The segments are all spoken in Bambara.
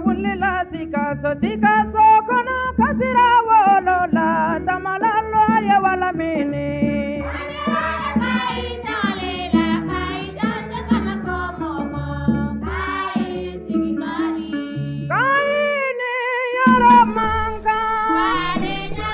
wulila sika so kono kasira wolo la tamalalo ye wala mini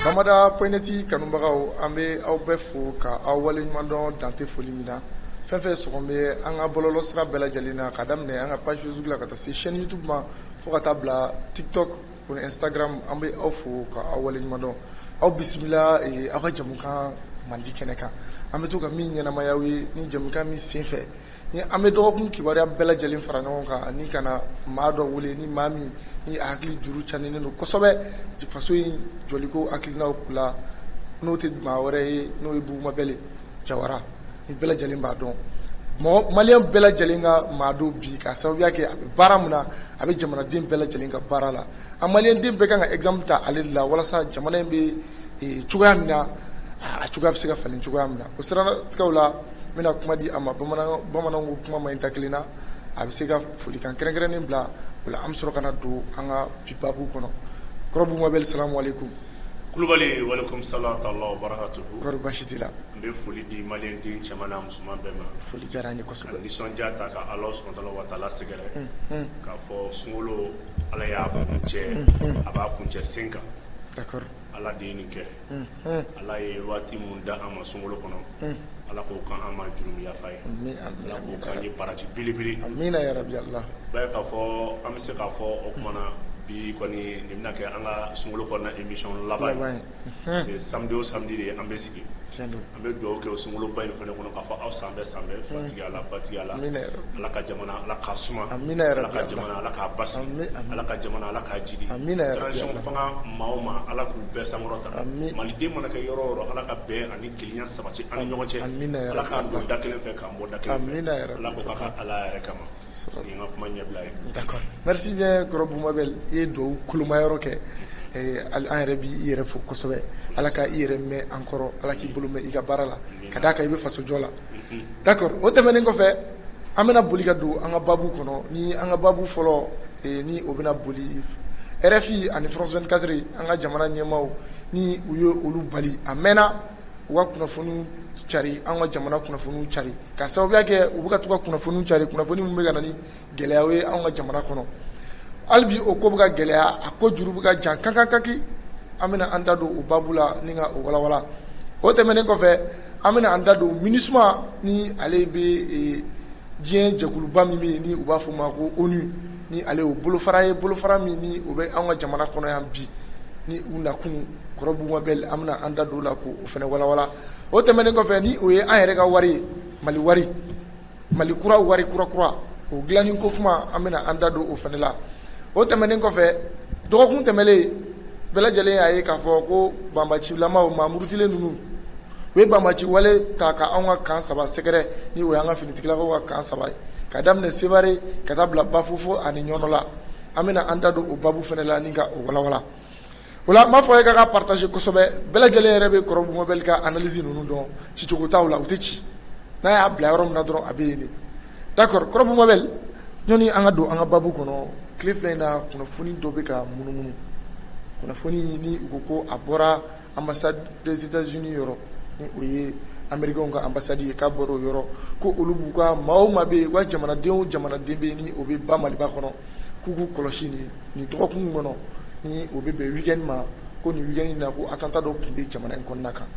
Kamada poineti kanubagaw ambe aw bɛɛ fo ka aw waleɲuman dɔn dante foli min na fɛn fɛn sɔgɔn bɛ an ka bɔlɔlɔ sira bɛɛ lajɛlen na ka daminɛ an ka page Facebook la ka taa se chaîne YouTube ma fo ka taa bila TikTok ou Instagram an bɛ aw fo ka aw waleɲuman dɔn aw bisimila aw ka jamukan mandi kɛnɛ kan an bɛ to ka min ɲɛnamaya aw ye ni jamukan min sen fɛ ni an bɛ dɔgɔkun kibaruya bɛɛ lajɛlen fara ɲɔgɔn kan ani kana maa dɔ wele ni maa min ni a hakili juru caninen don kosɛbɛ faso in jɔliko hakilinaw la n'o tɛ maa wɛrɛ ye n'o ye Bugumabɛle Jawara ni bɛɛ lajɛlen b'a dɔn maliyɛn bɛɛ lajɛlen ka maa dɔw bi ka sababuya kɛ a bɛ baara min na a bɛ jamanaden bɛɛ lajɛlen ka baara la a maliyɛnden bɛɛ kan ka exemple ta ale de la walasa jamana in bɛ cogoya min na a cogoya bɛ se ka falen cogoya min na o siratigɛw la n bɛna kuma di a ma bamananw ko kuma ma ɲi da kelen na a bɛ se ka folikan kɛrɛnkɛrɛnnen bila o la an bɛ sɔrɔ ka na don an ka bi babu kɔnɔ kɔrɔ Bugumabɛle salamu aleykum. Kulubali walekum salam wa barakatuhu. Kɔrɔ baasi t'i la. N bɛ foli di maliyɛnden cɛman n'a musoman bɛɛ ma. Foli diyara an ye kosɛbɛ. Ka nisɔndiya ta ka Alahu subahanahu wa taala sɛgɛrɛ k'a fɔ sunkalo Ala y'a kuncɛ a b'a kuncɛ sen kan. D'accord. Ala de ye nin kɛ. Ala ye waati mun da an ma sunkalo kɔnɔ. Ala k'o kan an ma jurumu yafa ye. Ala k'o kan ye baraji belebele. Amina ya rabi Allah. Bɛɛ k'a fɔ an bɛ se k'a fɔ o kumana bi kɔni nin bɛna kɛ an ka sunkalo kɔnɔna émission laban ye. C'est samedi o samedi de an bɛ sigi. An bɛ dugawu kɛ o sunkaloba in fana kɔnɔ k'a fɔ aw san bɛɛ fatigi Ala batigi Ala. Ala ka jamana Ala k'a suma. Ala ka jamana Ala k'a basigi. Ala ka jamana Ala k'a jidi. Transition fanga maa o maa Ala k'u bɛɛ sankɔrɔta. Maliden mana kɛ yɔrɔ o yɔrɔ Ala ka bɛn ani kelenya sabati an ni ɲɔgɔn cɛ. Ala k'an don da kelen fɛ k'an bɔ da kelen fɛ. Ala k'o k'a ka Ala yɛrɛ kama. Nin ka kuma ɲɛbila ye. D'accord. Merci bien kɔrɔ Bugumabɛle i ye dugawu kolomayɔrɔ kɛ an yɛrɛ b'i yɛrɛ fo kosɛbɛ Ala ka i yɛrɛ mɛn an kɔrɔ Ala k'i bolo mɛn i ka baara la ka d'a kan i bɛ faso jɔ la. D'accord o tɛmɛnen kɔfɛ an bɛna boli ka don an ka babu kɔnɔ ni an ka babu fɔlɔ ni o bɛna boli RFI ani France 24 an ka jamana ɲɛmaaw ni u ye olu bali a mɛnna u ka kunnafoniw cari an ka jamana kunnafoniw cari ka sababuya kɛ u bɛ ka to ka kunnafoniw cari kunnafoni min bɛ ka na ni gɛlɛyaw ye an ka jamana kɔnɔ hali bi o ko bɛ ka gɛlɛya a ko juru bɛ ka jan kankankanki an bɛna an da don o babu la ni ka o walawala o tɛmɛnen kɔfɛ an bɛna an da don MINUSMA ni ale bɛ diɲɛ jɛkuluba min bɛ yen ni u b'a fɔ o ma ko ONU ni ale y'o bolofara ye bolofara min ni o bɛ an ka jamana kɔnɔ yan bi ni u nakun kɔrɔ Bugumabɛle an bɛna an da don o la k'o fana walawala o tɛmɛnen kɔfɛ ni o ye an yɛrɛ ka wari ye Mali wari Mali kura wari kura o dilanni ko kuma an bɛna an da don o fana la o tɛmɛnen kɔfɛ dɔgɔkun tɛmɛlen bɛɛ lajɛlen y'a ye k'a fɔ ko banbacilamaw maa murutilen ninnu u ye banbaci wale ta ka anw ka kan saba sɛgɛrɛ ni o y'an ka finitigilakaw ka kan saba ye ka daminɛ Sevare ka taa bila Bafufo ani Ɲɔnɔ la an bɛna an da don o babu fana la ni ka o walawala o la n b'a fɔ e ka ka partage kosɛbɛ bɛɛ lajɛlen yɛrɛ bɛ kɔrɔ Bugumabɛle ka analyse ninnu dɔn cicogo t'aw la u tɛ ci n'a y'a bila yɔrɔ min na dɔrɔn a bɛ yen de d'accord kɔrɔ Bugumabɛle ɲɔni an ka don an ka babu kɔnɔ tile fila in na kunnafoni dɔ bɛ ka munumunu kunnafoni ni u ko ko a bɔra ambassade des États-Unis yɔrɔ ni o ye Américains ka ambassade ye k'a bɔra o yɔrɔ ko olu b'u ka maa o maa bɛ yen wa jamanaden o jamanaden bɛ yen ni o bɛ ba Maliba kɔnɔ k'u k'u kɔlɔsi nin dɔgɔkun kɔnɔ ni o bɛ bɛn weekend ma ko nin weekend in na ko attentat dɔ tun bɛ jamana in kɔnɔna kan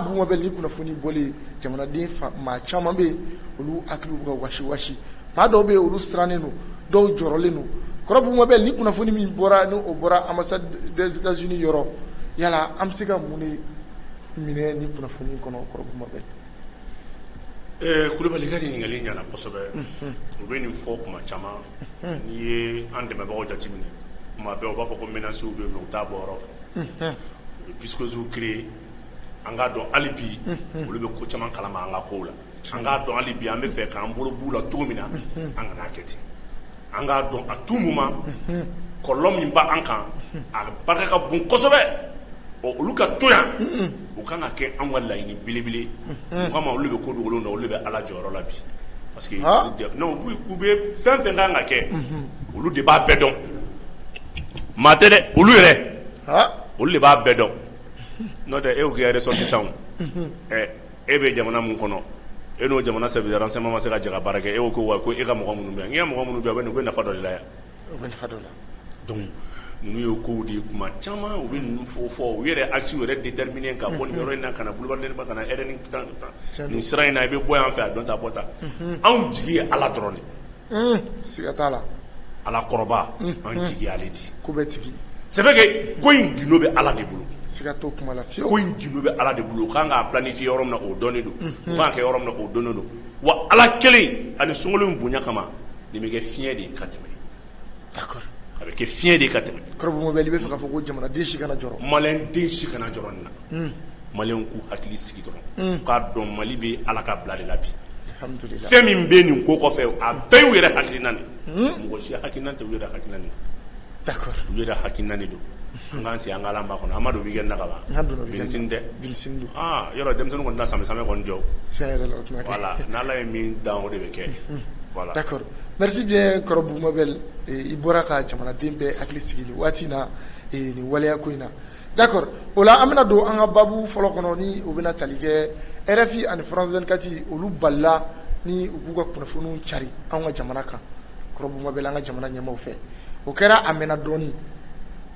Bugumabɛle ni kunnafoni bɔlen jamanaden maa caman bɛ yen olu hakiliw bɛ ka wasi maa dɔw bɛ yen olu sirannen don dɔw jɔrɔlen don kɔrɔ Bugumabɛle ni kunnafoni min bɔra ni o bɔra ambassade des États-Unis yɔrɔ yala an bɛ se ka mun de minɛ ni kunnafoni kɔnɔ kɔrɔ Bugumabɛle. Kulubali ka ɲininkali ɲɛna kosɛbɛ u bɛ nin fɔ kuma caman n'i ye an dɛmɛbagaw jateminɛ kuma bɛɛ u b'a fɔ ko menaces bɛ yen mais u t'a bɔ yɔrɔ fɔ u bɛ piscoses créer an k'a dɔn hali bi olu bɛ ko caman kalama an ka kow la an k'a dɔn hali bi an bɛ fɛ k'an bolo b'u la cogo min na an kana kɛ ten an k'a dɔn à tout moment kɔlɔlɔ min b'a an kan a barika ka bon kosɛbɛ olu ka to yan u kan ka kɛ an ka laɲini belebele u kama olu bɛ ko dogolen na olu bɛ Ala jɔyɔrɔ la bi parce que non u bɛ fɛn fɛn kan ka kɛ olu de b'a bɛɛ dɔn maa tɛ dɛ olu yɛrɛ ha olu de b'a bɛɛ dɔn n'o tɛ e ko k'i yɛrɛ sɔrɔ sisan e bɛ jamana mun kɔnɔ e n'o jamana service renseignement ma se ka jɛ ka baara kɛ e ko wa ko e ka mɔgɔ minnu bɛ yan n ka mɔgɔ minnu bɛ yan u bɛ nafa dɔ de la yan u bɛ nafa dɔ la donc ninnu ye kow de ye kuma caman u bɛ ninnu fɔ u yɛrɛ axe yɛrɛ déterminer ka bɔ nin yɔrɔ in na ka na boulevard Lerba ka na RN nin sira in na i bɛ bɔ yan fɛ a dɔn ta bɔ ta anw jigi ye Ala dɔrɔn de siga t'a la Ala kɔrɔba an jigi ale di ko bɛ tigi c'est vrai que ko in gindo bɛ Ala de bolo siga t'o kuma la fiyewu ko in gindo bɛ Ala de bolo u kan k'a planifier yɔrɔ min na o dɔnnen don u kan kɛ yɔrɔ min na o dɔnnen don wa Ala kelen ani sunkalo in bonya kama nin bɛ kɛ fiɲɛ de ka tɛmɛ d'accord a bɛ kɛ fiɲɛ de ka tɛmɛ kɔrɔbɔ mobile i bɛ fɛ k'a fɔ ko jamanaden si kana jɔrɔ maliyɛn den si kana jɔrɔ nin na maliyɛnw k'u hakili sigi dɔrɔn k'a dɔn Mali bɛ Ala ka bila de la bi alhamdulillah fɛn min bɛ nin ko kɔfɛ a bɛɛ y'u yɛrɛ hakilina de mɔgɔ si hakilina tɛ u yɛrɛ hakilina de d'accord u yɛrɛ hakilina de don an k'an sigi an ka Ala ba kɔnɔ an ma don weekend na ka ban binisini tɛ binisini don yɔrɔ denmisɛnnin kɔni ta samɛ kɔni jɔ tiɲɛ yɛrɛ la o tɛna kɛ voilà n'Ala ye min dan o de bɛ kɛ voilà d'accord merci bien kɔrɔbugu mabel i bɔra ka jamanaden bɛɛ hakili sigi nin waati in na nin waleya ko in na d'accord o la an bɛna don an ka babu fɔlɔ kɔnɔ ni o bɛna tali kɛ RFI ani France 24 olu balila ni u b'u ka kunnafoniw cari anw ka jamana kan kɔrɔbugu mabel an ka jamana ɲɛmaaw fɛ o kɛra a mɛnna dɔɔnin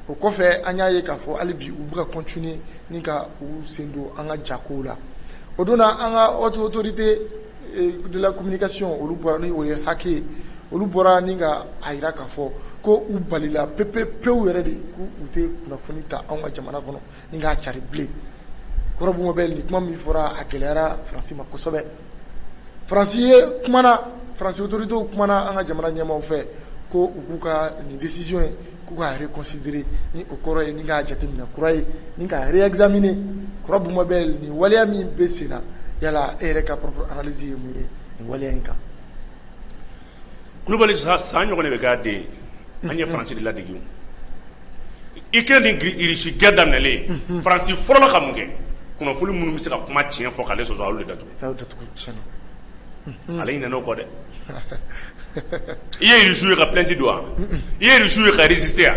o kɔfɛ an y'a ye k'a fɔ hali bi u bɛ ka continuer ni ka u sen don an ka jakow la o don na an ka autorité de la communication olu bɔra ni o ye Hake ye olu bɔra ni ka a yira k'a fɔ ko u balila pewu yɛrɛ de k'u tɛ kunnafoni ta anw ka jamana kɔnɔ ni k'a cari bilen kɔrɔbugu mabel ni kuma min fɔra a gɛlɛyara Faransi ma kosɛbɛ Faransi ye kumana Faransi autorités kumana an ka jamana ɲɛmaaw fɛ ko u k'u ka nin décision ye k'u ka reconsidérer ni o kɔrɔ ye ni k'a jateminɛ kura ye ni k'a réexaminer kɔrɔbugu mabel nin waleya min bɛ sen na yala e yɛrɛ ka propre analyse ye mun ye nin waleya in kan Kulubali san ɲɔgɔn de bɛ k'a den an ye Faransi de ladege Ukraine ni Russie guerre daminɛlen Faransi fɔlɔ la ka mun kɛ kunnafoni minnu bɛ se ka kuma tiɲɛ fɔ k'ale sɔsɔ olu de datugu ale ɲinɛna o kɔ dɛ i ye Russie ye ka plainte don wa i ye Russie ye ka résister wa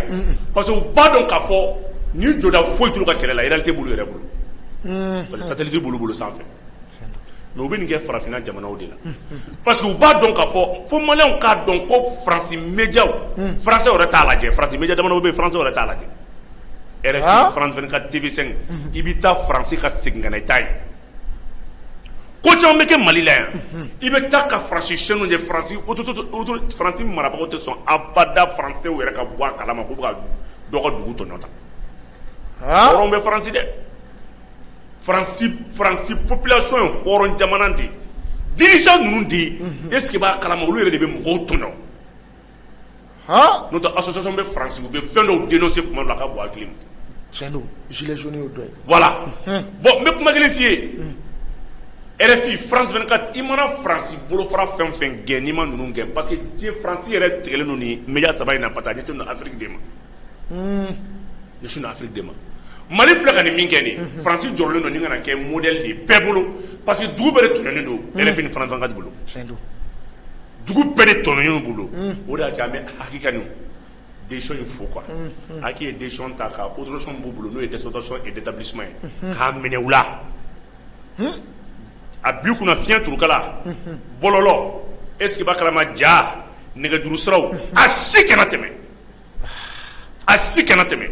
parce que u b'a dɔn k'a fɔ ni jɔda foyi t'olu ka kɛlɛ la réalité b'olu yɛrɛ bolo parce que satellite b'olu bolo sanfɛ mais u bɛ nin kɛ farafinna jamanaw de la parce que u b'a dɔn k'a fɔ fo maliyɛnw k'a dɔn ko Faransi médiaw français yɛrɛ t'a lajɛ Faransi média jamanaw bɛ yen français yɛrɛ t'a lajɛ RFI France 24 TV5 i bɛ taa Faransi ka segin ka na i ta ye ko caman bɛ kɛ Mali la yan i bɛ taa ka Faransi chaîne de Faransi Faransi marabagaw tɛ sɔn abada français yɛrɛ ka bɔ a kalama k'u bɛ ka dɔ ka dugu tɔɲɔ ta hɔrɔnw bɛ Faransi dɛ Faransi population ye hɔrɔn jamana de dirigeant ninnu de est-ce que b'a kalama olu yɛrɛ de bɛ mɔgɔw tɔɲɔ n'o tɛ association bɛ Faransi u bɛ fɛn dɔw dénoncer kuma dɔ la ka bɔ hakili ma tiɲɛ don gilet jaune y'o dɔ ye voilà bon n bɛ kuma kelen f'i ye RFI France 24 i mana Faransi bolofara fɛn fɛn gɛn n'i ma ninnu gɛn parce que diɲɛ Faransi yɛrɛ tigɛlen don ni média saba in na parce que a ɲɛsinnen don Afrique de ma ɲɛsinnen don Afrique de ma Mali filɛ ka nin min kɛ nin Faransi jɔrɔlen don ni kana kɛ modèle de bɛɛ bolo parce que dugu bɛɛ de tɔɲɔnen don RFI ni France 24 bolo dugu bɛɛ de tɔɲɔnen bolo o de y'a kɛ an bɛ hakika nin décision in fo quoi Hake ye décision ta ka autorisation b'u bolo n'o ye d'exploitation et d'établissement ye k'a minɛ u la a b'i kunna fiɲɛ turukala bɔlɔlɔ est-ce que b'a kalama ja nɛgɛjuru siraw a si kana tɛmɛ a si kana tɛmɛ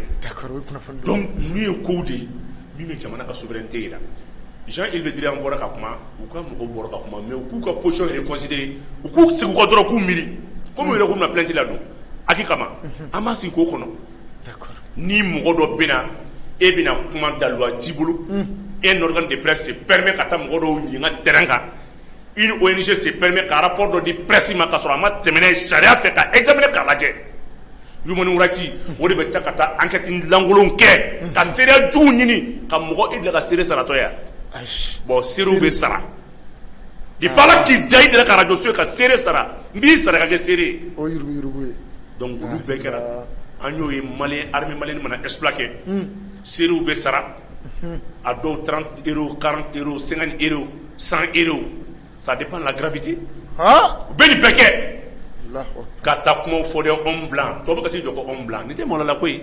donc ninnu ye kow de ye min bɛ jamana ka souveraineté yira Jean-Yves Le Drian bɔra ka kuma u ka mɔgɔw bɔra ka kuma mais u k'u ka position reconsidérer u k'u sigi u ka dɔrɔn k'u miiri comme u yɛrɛ k'u bɛna plainte la don Hake kama an b'a sigi k'o kɔnɔ ni mɔgɔ dɔ bɛna e bɛna kuma da loi t'i bolo un organe de presse se permet ka taa mɔgɔ dɔw ɲininka terrain kan une ONG se permet ka rapport dɔ di presse ma ka sɔrɔ a ma tɛmɛ n'a ye sariya fɛ ka examiner k'a lajɛ Human Rights o de bɛ taa ka taa enquête lankolon kɛ ka seereya jugu ɲini ka mɔgɔ i bila ka seere saratɔ ya bon seerew bɛ sara i b'a la k'i da i deli ka radio so ka seere sara n b'i sara ka kɛ seere ye donc olu bɛɛ kɛra an y'o ye maliyɛn armée malienne mana exploité seerew bɛ sara a dɔw 30 euros 40 euros 50 euros 100 euros ça dépend de la gravité u bɛ nin bɛɛ kɛ ka taa kuma fɔ dɛ homme blanc tɔw bɛ ka t'i jɔ ko homme blanc nin tɛ mɔlɔla ko ye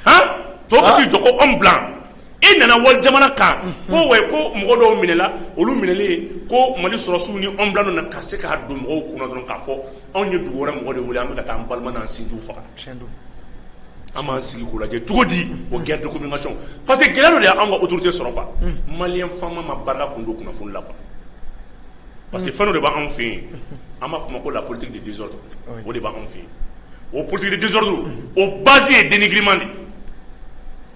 han tɔw bɛ t'i jɔ ko homme blanc i nana wali jamana kan ko wa ko mɔgɔ dɔw minɛla olu minɛlen ko Mali sɔrɔsiw ni homme blanc na ka se k'a don mɔgɔw kunna dɔrɔn k'a fɔ anw ye dugu wɛrɛ mɔgɔ de wele an bɛ ka taa an balima n'an sinjiw faga an b'an sigi k'o lajɛ cogo di o guerre de communication parce que gɛlɛya dɔ de y'an ka autorité sɔrɔ quoi maliyɛn faama ma barika kun don kunnafoni la quoi parce que fɛn dɔ de b'anw fɛ yen an b'a fɔ ma ko la politique de désordre o de b'anw fɛ yen o politique de désordre o base ye dénigrement de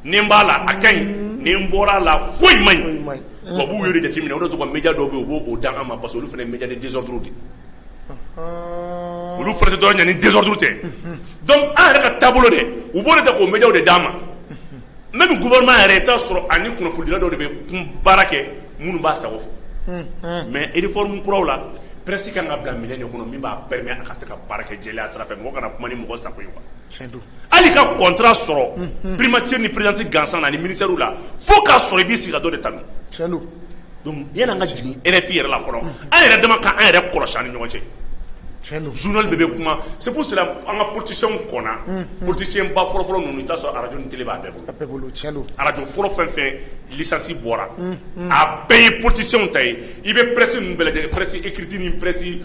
ni n b'a la a ka ɲi ni n bɔra la foyi ma ɲi wa b'u yɛrɛ jateminɛ o de tɔgɔ média dɔw bɛ yen u b'o d'an ma parce que olu fana ye média de désordre de olu fana tɛ dɔrɔn ɲɛ ni désordre tɛ donc an yɛrɛ ka taabolo de u b'o de ta k'o médiaw de d'an ma même gouvernement yɛrɛ i t'a sɔrɔ ani kunnafonidila dɔw de bɛ baara kɛ minnu b'a sago fɔ mais réforme kuraw la presse kan ka bila minɛn de kɔnɔ min b'a permettre a ka se ka baara kɛ jɛlenya sira fɛ mɔgɔ kana kuma ni mɔgɔ sago ye quoi hali ka contrat sɔrɔ primature ni présidence gansan na ni ministère la fo k'a sɔrɔ i b'i sigi ka dɔ de ta don donc yan'an ka jigin RFI yɛrɛ la fɔlɔ an yɛrɛ dama kan an yɛrɛ kɔlɔsi an ni ɲɔgɔn cɛ journal bɛɛ bɛ kuma c'est pour cela an ka politiciens kɔnna politicien ba fɔlɔfɔlɔ ninnu i t'a sɔrɔ radio ni télé b'a bɛɛ bolo radio fɔlɔ fɛn fɛn licence bɔra a bɛɛ ye politiciens ta ye i bɛ presse ninnu bɛɛ lajɛ presse écrite ni presse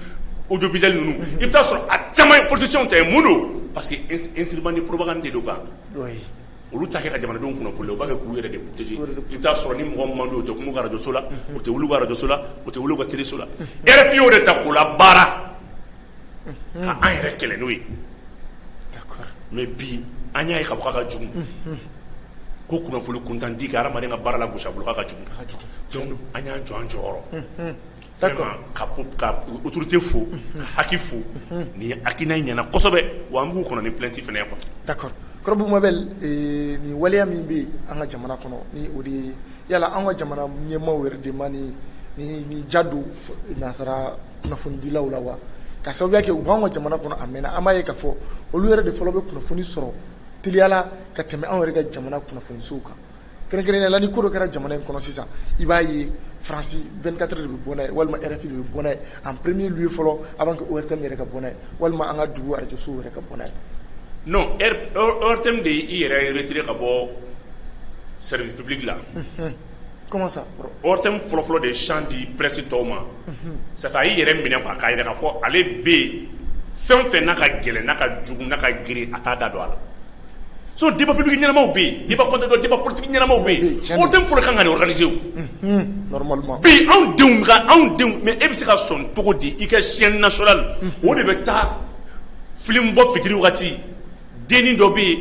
audiovisuelle ninnu i bɛ t'a sɔrɔ a caman ye politiciens ta ye mun don parce que instrument de propagande de don kan olu ta kɛ ka jamanadenw kunnafoni u b'a kɛ k'u yɛrɛ de protéger i bɛ t'a sɔrɔ ni mɔgɔ man don o tɛ kuma u ka radio so la o tɛ wuli u ka radio so la o tɛ wuli u ka télé so la RFI y'o de ta k'o la baara ka an yɛrɛ kɛlɛ n'o ye mais bi an y'a ye k'a fɔ k'a ka jugu ko kunnafoni kuntandi ka hadamaden ka baara la gosi a bolo k'a ka jugu donc an y'an jɔ an jɔyɔrɔ vraiment ka autorité fo ka haki fo ni hakilina ɲɛna kosɛbɛ wa an b'u kɔnɔ ni plainte fana ye quoi d'accord Kɔrɔbu Mabel ni waleya min bɛ an ka jamana kɔnɔ ni o de ye yala an ka jamana ɲɛmaaw yɛrɛ de ma ni ja don nansara kunnafonidilaw la wa ka sababuya kɛ u b'an ka jamana kɔnɔ a mɛnna an b'a ye k'a fɔ olu yɛrɛ de fɔlɔ bɛ kunnafoni sɔrɔ teliyala ka tɛmɛ anw yɛrɛ ka jamana kunnafonisow kan kɛrɛnkɛrɛnnenya la ni ko dɔ kɛra jamana in kɔnɔ sisan i b'a ye France 24 de bɛ bɔ n'a ye walima RFI de bɛ bɔ n'a ye en premier lieu fɔlɔ avant que ORTM yɛrɛ ka bɔ n'a ye walima an ka dugu radio sow yɛrɛ ka bɔ n'a ye. non ORTM de i yɛrɛ retiré ka bɔ service public la. Comment ça? ORTM fɔlɔfɔlɔ de champ di presse tɔw ma ça fait a y'i yɛrɛ minɛ quoi k'a yɛrɛ k'a fɔ ale bɛ yen fɛn fɛn n'a ka gɛlɛn n'a ka jugu n'a ka girin a t'a da don a la so débat public ɲɛnamaw bɛ yen débat contenu débat politique ɲɛnamaw bɛ yen ORTM fɔlɔ kan ka nin organiser o normalement bi anw denw mais e bɛ se ka sɔn cogo di i ka chaîne nationale o de bɛ taa film bɔ fitiri wagati denni dɔ bɛ yen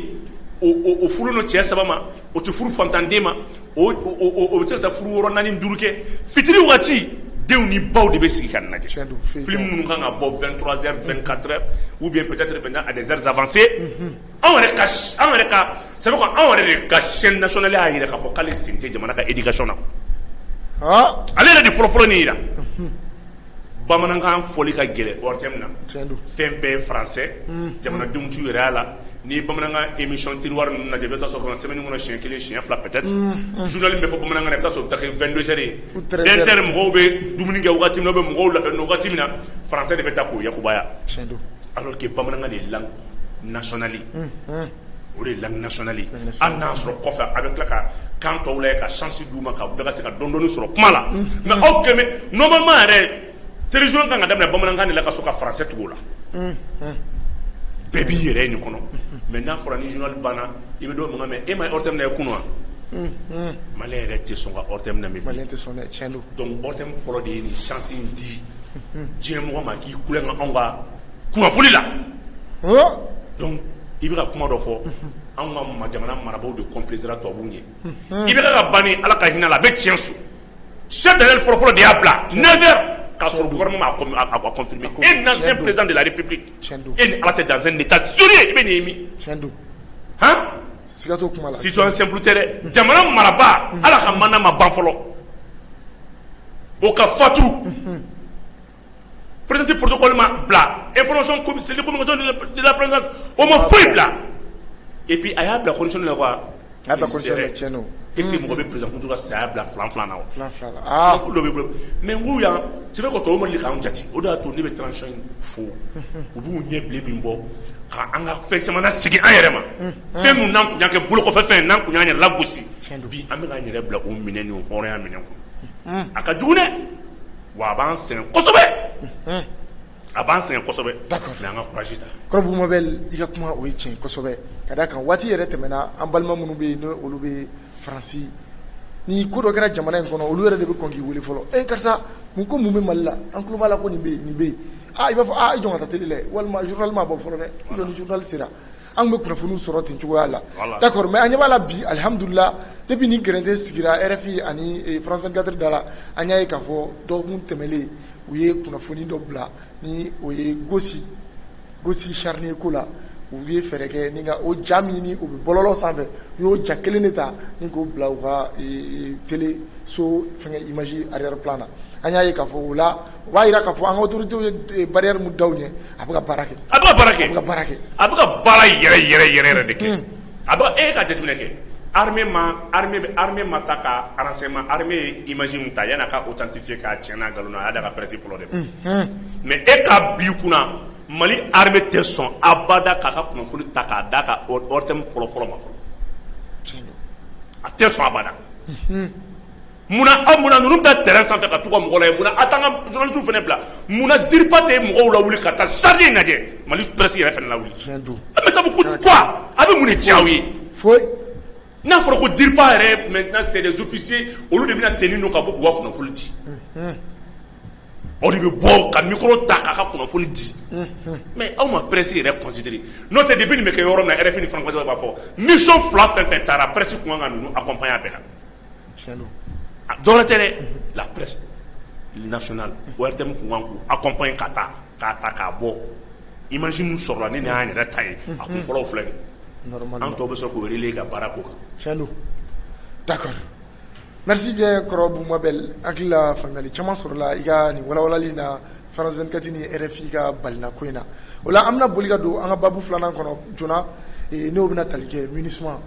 o furu no cɛ saba ma o tɛ furu fantanden ma o bɛ se ka taa furu 6 4 5 kɛ fitiri wagati denw ni baw de bɛ sigi ka nin lajɛ film minnu kan ka bɔ 23h 24h ou bien peut-être maintenant à des heures avancées anw yɛrɛ ka c'est vrai que anw yɛrɛ de ka chaîne nationale y'a yira k'a fɔ k'ale sen tɛ jamana ka éducation na ale yɛrɛ de fɔlɔfɔlɔ nin yira bamanankan fɔli ka gɛlɛn ORTM na fɛn bɛɛ ye français jamanadenw t'u yɛrɛ y'a la ni bamanankan émission tiroir ninnu lajɛ i bɛ taa sɔrɔ semaine kɔnɔ siɲɛ 1 siɲɛ 2 peut-être journal bɛ fɔ bamanankan na i bɛ taa sɔrɔ o bɛ taa kɛ 22h ye 20h mɔgɔw bɛ dumuni kɛ wagati min na u bɛ mɔgɔw labɛn wagati min na français de bɛ taa k'o yakubaya alors que bamanankan de ye langue nationale o de ye langue nationale ye hali n'a sɔrɔ kɔfɛ a bɛ tila ka kan tɔw lajɛ ka chance d'u ma ka bɛɛ ka se ka dɔɔni sɔrɔ kuma la mais aw kɛmɛ normalement yɛrɛ télévision kan ka daminɛ bamanankan de la ka sɔrɔ ka français tugu o la bɛɛ b'i yɛrɛ ye nin kɔnɔ mais n'a fɔra ni journal banna i bɛ dɔw mankan mɛn e ma ye ORTM na ye kunu wa maliyɛn yɛrɛ tɛ sɔn ka ORTM na mɛn maliyɛn tɛ sɔn dɛ tiɲɛ don donc ORTM fɔlɔ de ye nin chance in di diɲɛ mɔgɔ ma k'i kulonkɛ anw ka kunnafoni la donc i bɛ ka kuma dɔ fɔ anw ka jamana marabaaw de complaisera tubabuw ɲɛ i bɛ ka ban ni ala ka hinɛ la a bɛ tiɲɛ so chef d'année fɔlɔfɔlɔ de y'a bila 9h k'a sɔrɔ gouvernement a confirmé et l'ancien président de la République et ni ala tɛ dans un état sérieux i bɛ nin ye min citoyen simple tɛ dɛ jamana marabaa ala ka mandat ma ban fɔlɔ o ka fatu président protocole ma bila information c'est les communications de la présidence o ma foyi bila et puis a y'a bila condition de la quoi a y'a bila condition de tiɲɛ est ce que mɔgɔ bɛ président kun ka saya bila filan na wa filan ah dɔ bɛ bolo mais n k'u yan c'est vrai que tɔw ma deli k'an jate o de y'a to ne bɛ transition in fo u b'u ɲɛ bilen min bɔ ka an ka fɛn caman segin an yɛrɛ ma fɛn min n'an kun y'a kɛ bolokɔfɛ fɛn n'an kun y'an yɛrɛ lagosi bi an bɛ k'an yɛrɛ bila o minɛ ni o hɔrɔnya minɛ kɔnɔ a ka jugu dɛ wa a b'an sɛgɛn kosɛbɛ a b'an sɛgɛn kosɛbɛ mais an ka courage ta kɔrɔbugu mabel i ka kuma o ye tiɲɛ kosɛbɛ ka d'a kan waati yɛrɛ tɛmɛna an balima minnu bɛ yen ni olu bɛ faransi ni ko dɔ kɛra jamana in kɔnɔ olu yɛrɛ de bɛ kɔn k'i wele fɔlɔ karisa mun ko mun bɛ mali la an tulo b'a la ko nin bɛ yen nin bɛ yen i b'a fɔ i jɔn ka taa télé lajɛ walima journal ma bɔ fɔlɔ dɛ i jɔ ni journal sera an bɛ kunnafoniw sɔrɔ ten cogoya la d'accord mais an ɲɛ b'a la bi alhamdulillah depuis ni gɛrɛntɛ sigira RFI ani France 24 da la an y'a ye k'a fɔ dɔgɔkun tɛmɛlen u ye kunnafoni dɔ bila ni o ye gosi charnier ko la u ye fɛɛrɛ kɛ ni ka o ja min ni o bɛ bɔlɔlɔ sanfɛ u y'o ja kelen de ta ni k'o bila u ka télé so fɛngɛ image arrière plan na an y'a ye k'a fɔ o la u b'a jira k'a fɔ an ka autorités ye barrière mun da u ɲɛ a bɛ ka baara kɛ a bɛ ka baara kɛ a bɛ ka baara kɛ a bɛ ka baara yɛrɛ de kɛ a bɛ e ka jateminɛ kɛ armée ma ta ka renseignement armée ye image mun ta yan'a ka authentifier k'a tiɲɛ n'a nkalon na a y'a da ka presse fɔlɔ de mais e ka bi kunna Mali armée tɛ sɔn abada k'a ka kunnafoni ta k'a d'a ka ordre fɔlɔ ma fɔlɔ a tɛ sɔn abada munna ninnu ta terrain sanfɛ ka t'u ka mɔgɔ lajɛ munna a t'an ka journalistes fana bila munna diriba tɛ mɔgɔw lawuli ka taa charge in lajɛ Mali presse yɛrɛ fana lawuli mais ça veut dire quoi a bɛ mun de tiɲɛ aw ye n'a fɔra ko diriba yɛrɛ maintenant c'est des officiers olu de bɛna tenue ka bɔ k'u ka kunnafoni di o de bɛ bɔ ka micro ta k'a ka kunnafoni di mais aw ma presse yɛrɛ considérer n'o tɛ depuis nin bɛ kɛ yɔrɔ min na RFI ni France 24 b'a fɔ mission fila fɛn fɛn taara presse kun kan ka ninnu accompagner a bɛɛ la dɔwɛrɛ tɛ dɛ la presse nationale ORTM kun kan k'u accompagner ka taa k'a bɔ image min sɔrɔla ni nin y'an yɛrɛ ta ye a kun fɔlɔw filɛ nin an tɔw bɛ sɔrɔ k'o relayer ka baara k'o kan d'accord merci bien kɔrɔbugu mabel hakili la faamuyali caman sɔrɔla i ka nin walawalali na France 24 ni RFI ka balina ko in na o la an bɛna boli ka don an ka babu filanan kɔnɔ joona n'o bɛna tali kɛ MINUSMA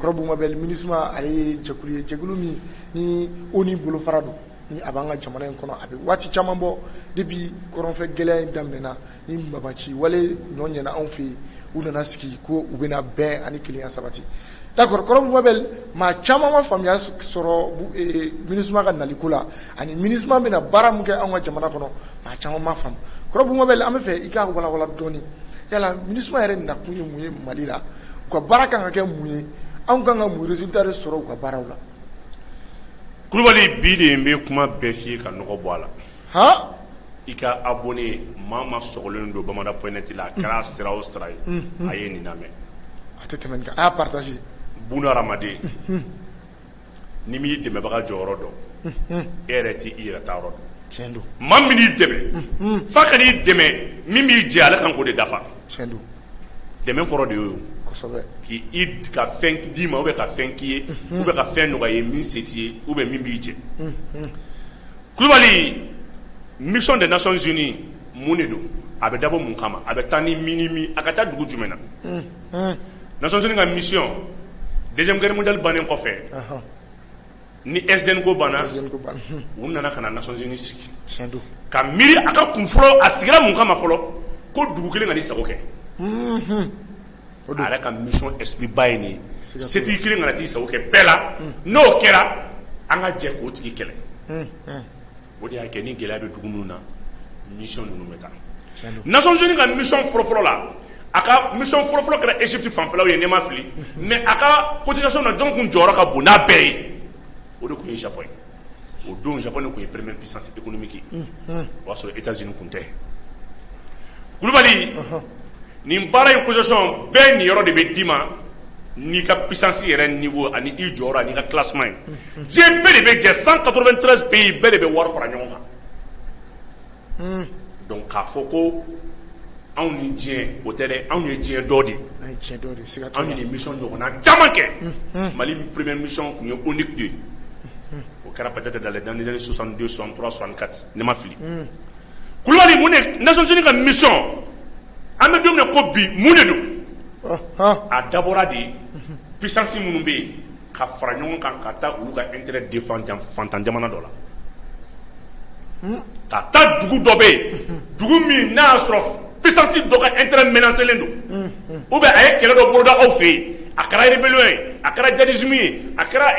kɔrɔbugu mabel MINUSMA ale ye jɛkulu ye jɛkulu min ni ONU bolofara don ni a b'an ka jamana in kɔnɔ a bɛ waati caman bɔ depuis kɔrɔnfɛ gɛlɛya in daminɛna ni mabaci wale ɲɔ ɲɛna anw fɛ yen u nana sigi ko u bɛna bɛn ani kelenya sabati d'accord kɔrɔbugu mabel maa caman ma faamuya sɔrɔ MINUSMA ka naliko la ani MINUSMA bɛna baara min kɛ anw ka jamana kɔnɔ maa caman ma faamu kɔrɔbugu mabel an bɛ fɛ i k'a walawala dɔɔni yala MINUSMA yɛrɛ nakun ye mun ye Mali la u ka baara kan ka kɛ mun ye anw kan ka mun résultat de sɔrɔ u ka baaraw la Kulubali bi de n bɛ kuma bɛɛ f'i ye ka nɔgɔ bɔ a la i ka abonné maa ma sɔgɔlen don bamada.net la a kɛra sira o sira ye a ye nin lamɛn a tɛ tɛmɛ nin kan a y'a partagé buna hadamaden ni m'i dɛmɛbaga jɔyɔrɔ dɔn e yɛrɛ t'i yɛrɛ ta yɔrɔ dɔn tiɲɛ don maa min b'i dɛmɛ f'a ka n'i dɛmɛ min b'i jɛ ale kan k'o de dafa tiɲɛ don dɛmɛ kɔrɔ de y'o kosɛbɛ k'i ka fɛn d'i ma ou bien ka fɛn k'i ye ou bien ka fɛn nɔgɔya ye min se t'i ye ou bien min b'i jɛ Kulubali mission des Nations Unies mun de don a bɛ dabɔ mun kama a bɛ taa ni minimi a ka taa dugu jumɛn na Nations Unies ka mission deuxième guerre mondiale bannen kɔfɛ ni SDN ko banna u nana ka na Nations Unies sigi ka miiri a ka kun fɔlɔ a sigira mun kama fɔlɔ ko dugu kelen ka n'i sago kɛ a yɛrɛ ka mission esprit ba ye nin ye setigi kelen kana t'i sago kɛ bɛɛ la n'o kɛra an ka jɛ k'o tigi kɛlɛ o de y'a kɛ ni gɛlɛya bɛ dugu minnu na mission ninnu bɛ taa Nations Unies ka mission fɔlɔfɔlɔ la a ka mission fɔlɔfɔlɔ kɛra Égypte fanfɛlaw ye ne ma fili mais a ka cotisation na jɔn kun jɔyɔrɔ ka bon n'a bɛɛ ye o de tun ye Japon ye o don Japon de tun ye première puissance économique ye o y'a sɔrɔ États-Unis kun tɛ Kulubali nin baara in cotisation bɛɛ nin yɔrɔ de bɛ d'i ma n'i ka puissance yɛrɛ niveau ani i jɔyɔrɔ ani ka classement ye diɲɛ bɛɛ de bɛ jɛ 193 pays bɛɛ de bɛ wari fara ɲɔgɔn kan donc k'a fɔ ko anw ni diɲɛ o tɛ dɛ anw ye diɲɛ dɔ de anw ye nin mission ɲɔgɔnna caman kɛ Mali première mission tun ye ONUC de ye o kɛra peut-être dans les années 62 63 64 ne ma fili Kulubali mun de Nations Unies ka mission an bɛ don min na ko bi mun de don a dabɔra de puissance minnu bɛ yen ka fara ɲɔgɔn kan ka taa olu ka intérêt défend fantan jamana dɔ la ka taa dugu dɔ bɛ yen dugu min n'a y'a sɔrɔ puissance dɔ ka intérêt menacé len don ou bien a ye kɛlɛ dɔ boloda aw fɛ yen a kɛra rébellion ye a kɛra djihadisme ye a kɛra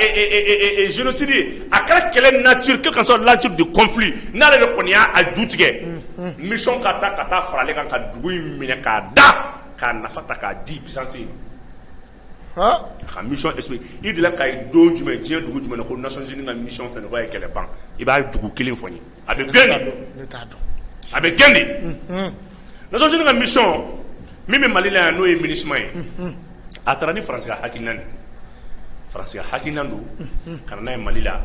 génocide ye a kɛra kɛlɛ nature quelle que soit la nature du conflit n'ale de kɔni y'a ju tigɛ mission ka taa fara ale kan ka dugu in minɛ k'a da k'a nafa ta k'a di puissance in ma ka mission explique i delila ka ye don jumɛn diɲɛ dugu jumɛn na ko Nations Unies ka mission fɛn b'a ye kɛlɛ ban i b'a dugu kelen fɔ n ye a bɛ gɛn de a bɛ gɛn de Nations Unies ka mission min bɛ Mali la yan n'o ye MINUSMA ye a taara ni Faransi ka hakilina de Faransi ka hakilina don ka na n'a ye Mali la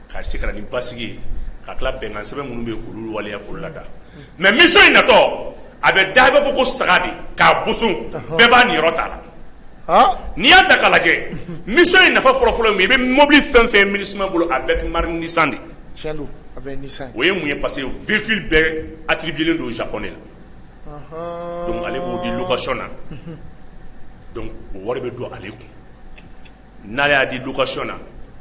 ka se ka na ni basigi ye ka tila bɛnkan sɛbɛn minnu bɛ olu waleya k'olu lada mais mission in natɔ a bɛ da i b'a fɔ ko saga de k'a boson bɛɛ b'a niyɔrɔ t'a la n'i y'a ta k'a lajɛ mission in nafa fɔlɔfɔlɔ ye mun ye i bɛ mobili fɛn fɛn MINUSMA bolo avec marque Nissan de o ye mun ye parce que véhicule bɛɛ attribué don japonais la donc ale b'o di location na donc o wari bɛ don ale kun n'ale y'a di location na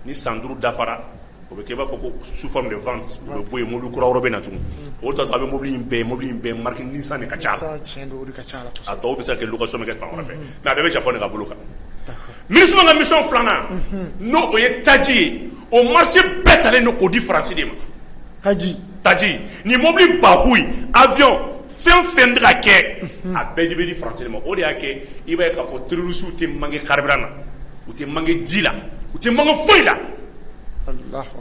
ni san 5 dafara o bɛ kɛ i b'a fɔ ko sous forme de vente o bɛ bɔ yen mobili kura wɛrɛ bɛ na tugun o tɔ to a bɛ mobili in bɛɛ marque Nissan de ka ca a tɔw bɛ se ka kɛ location bɛ kɛ fan wɛrɛ fɛ mais a bɛɛ bɛ Japon de ka bolo kan MINUSMA ka mission filanan n'o o ye taji ye o marché bɛɛ talen don k'o di Faransi de ma taji ni mobili bahu ye avion fɛn fɛn bɛ ka kɛ a bɛɛ de bɛ di Faransi de ma o de y'a kɛ i b'a ye k'a fɔ terroristes tɛ manqué carburant na u tɛ manqué ji la u tɛ manqué foyi la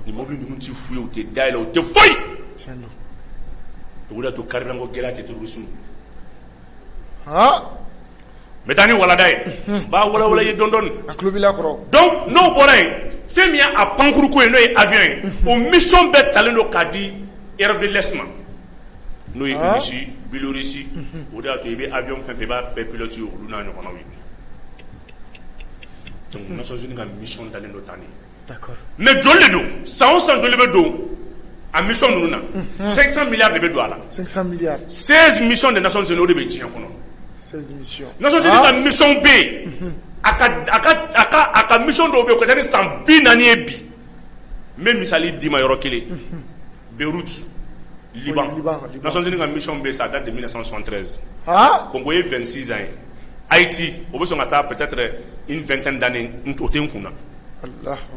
ni mobili ninnu tɛ fu ye u tɛ dayɛlɛ u tɛ foyi o de y'a to carburant ko gɛlɛya tɛ terroristes n bɛ taa ni walada ye b'a walawala ye dɔɔni donc n'o bɔra yen fɛn min y'a pankuru ko ye n'o ye avion ye o mission bɛɛ talen don k'a di Europe de l'Est ma n'o ye Russie Biélorussie o de y'a to i bɛ avion fɛn fɛn i b'a bɛɛ pilote olu n'a ɲɔgɔnnaw ye donc Nations Unies ka mission dalen don tan de mais joli de don san o san joli bɛ don a mission ninnu na 500 milliards de bɛ don a la 16 missions de Nations Unies o de bɛ diɲɛ kɔnɔ Nations Unies ka mission bɛ yen a ka mission dɔw bɛ yen o ka ca ni san 40 ye bi n bɛ misali d'i ma yɔrɔ kelen Beyrouth Liban Nations Unies ka mission bɛ yen ça date de 1973 Congo ye 26 ans ye Haïti o bɛ sɔn ka taa peut-être une vingtaine d'années o tɛ n kun na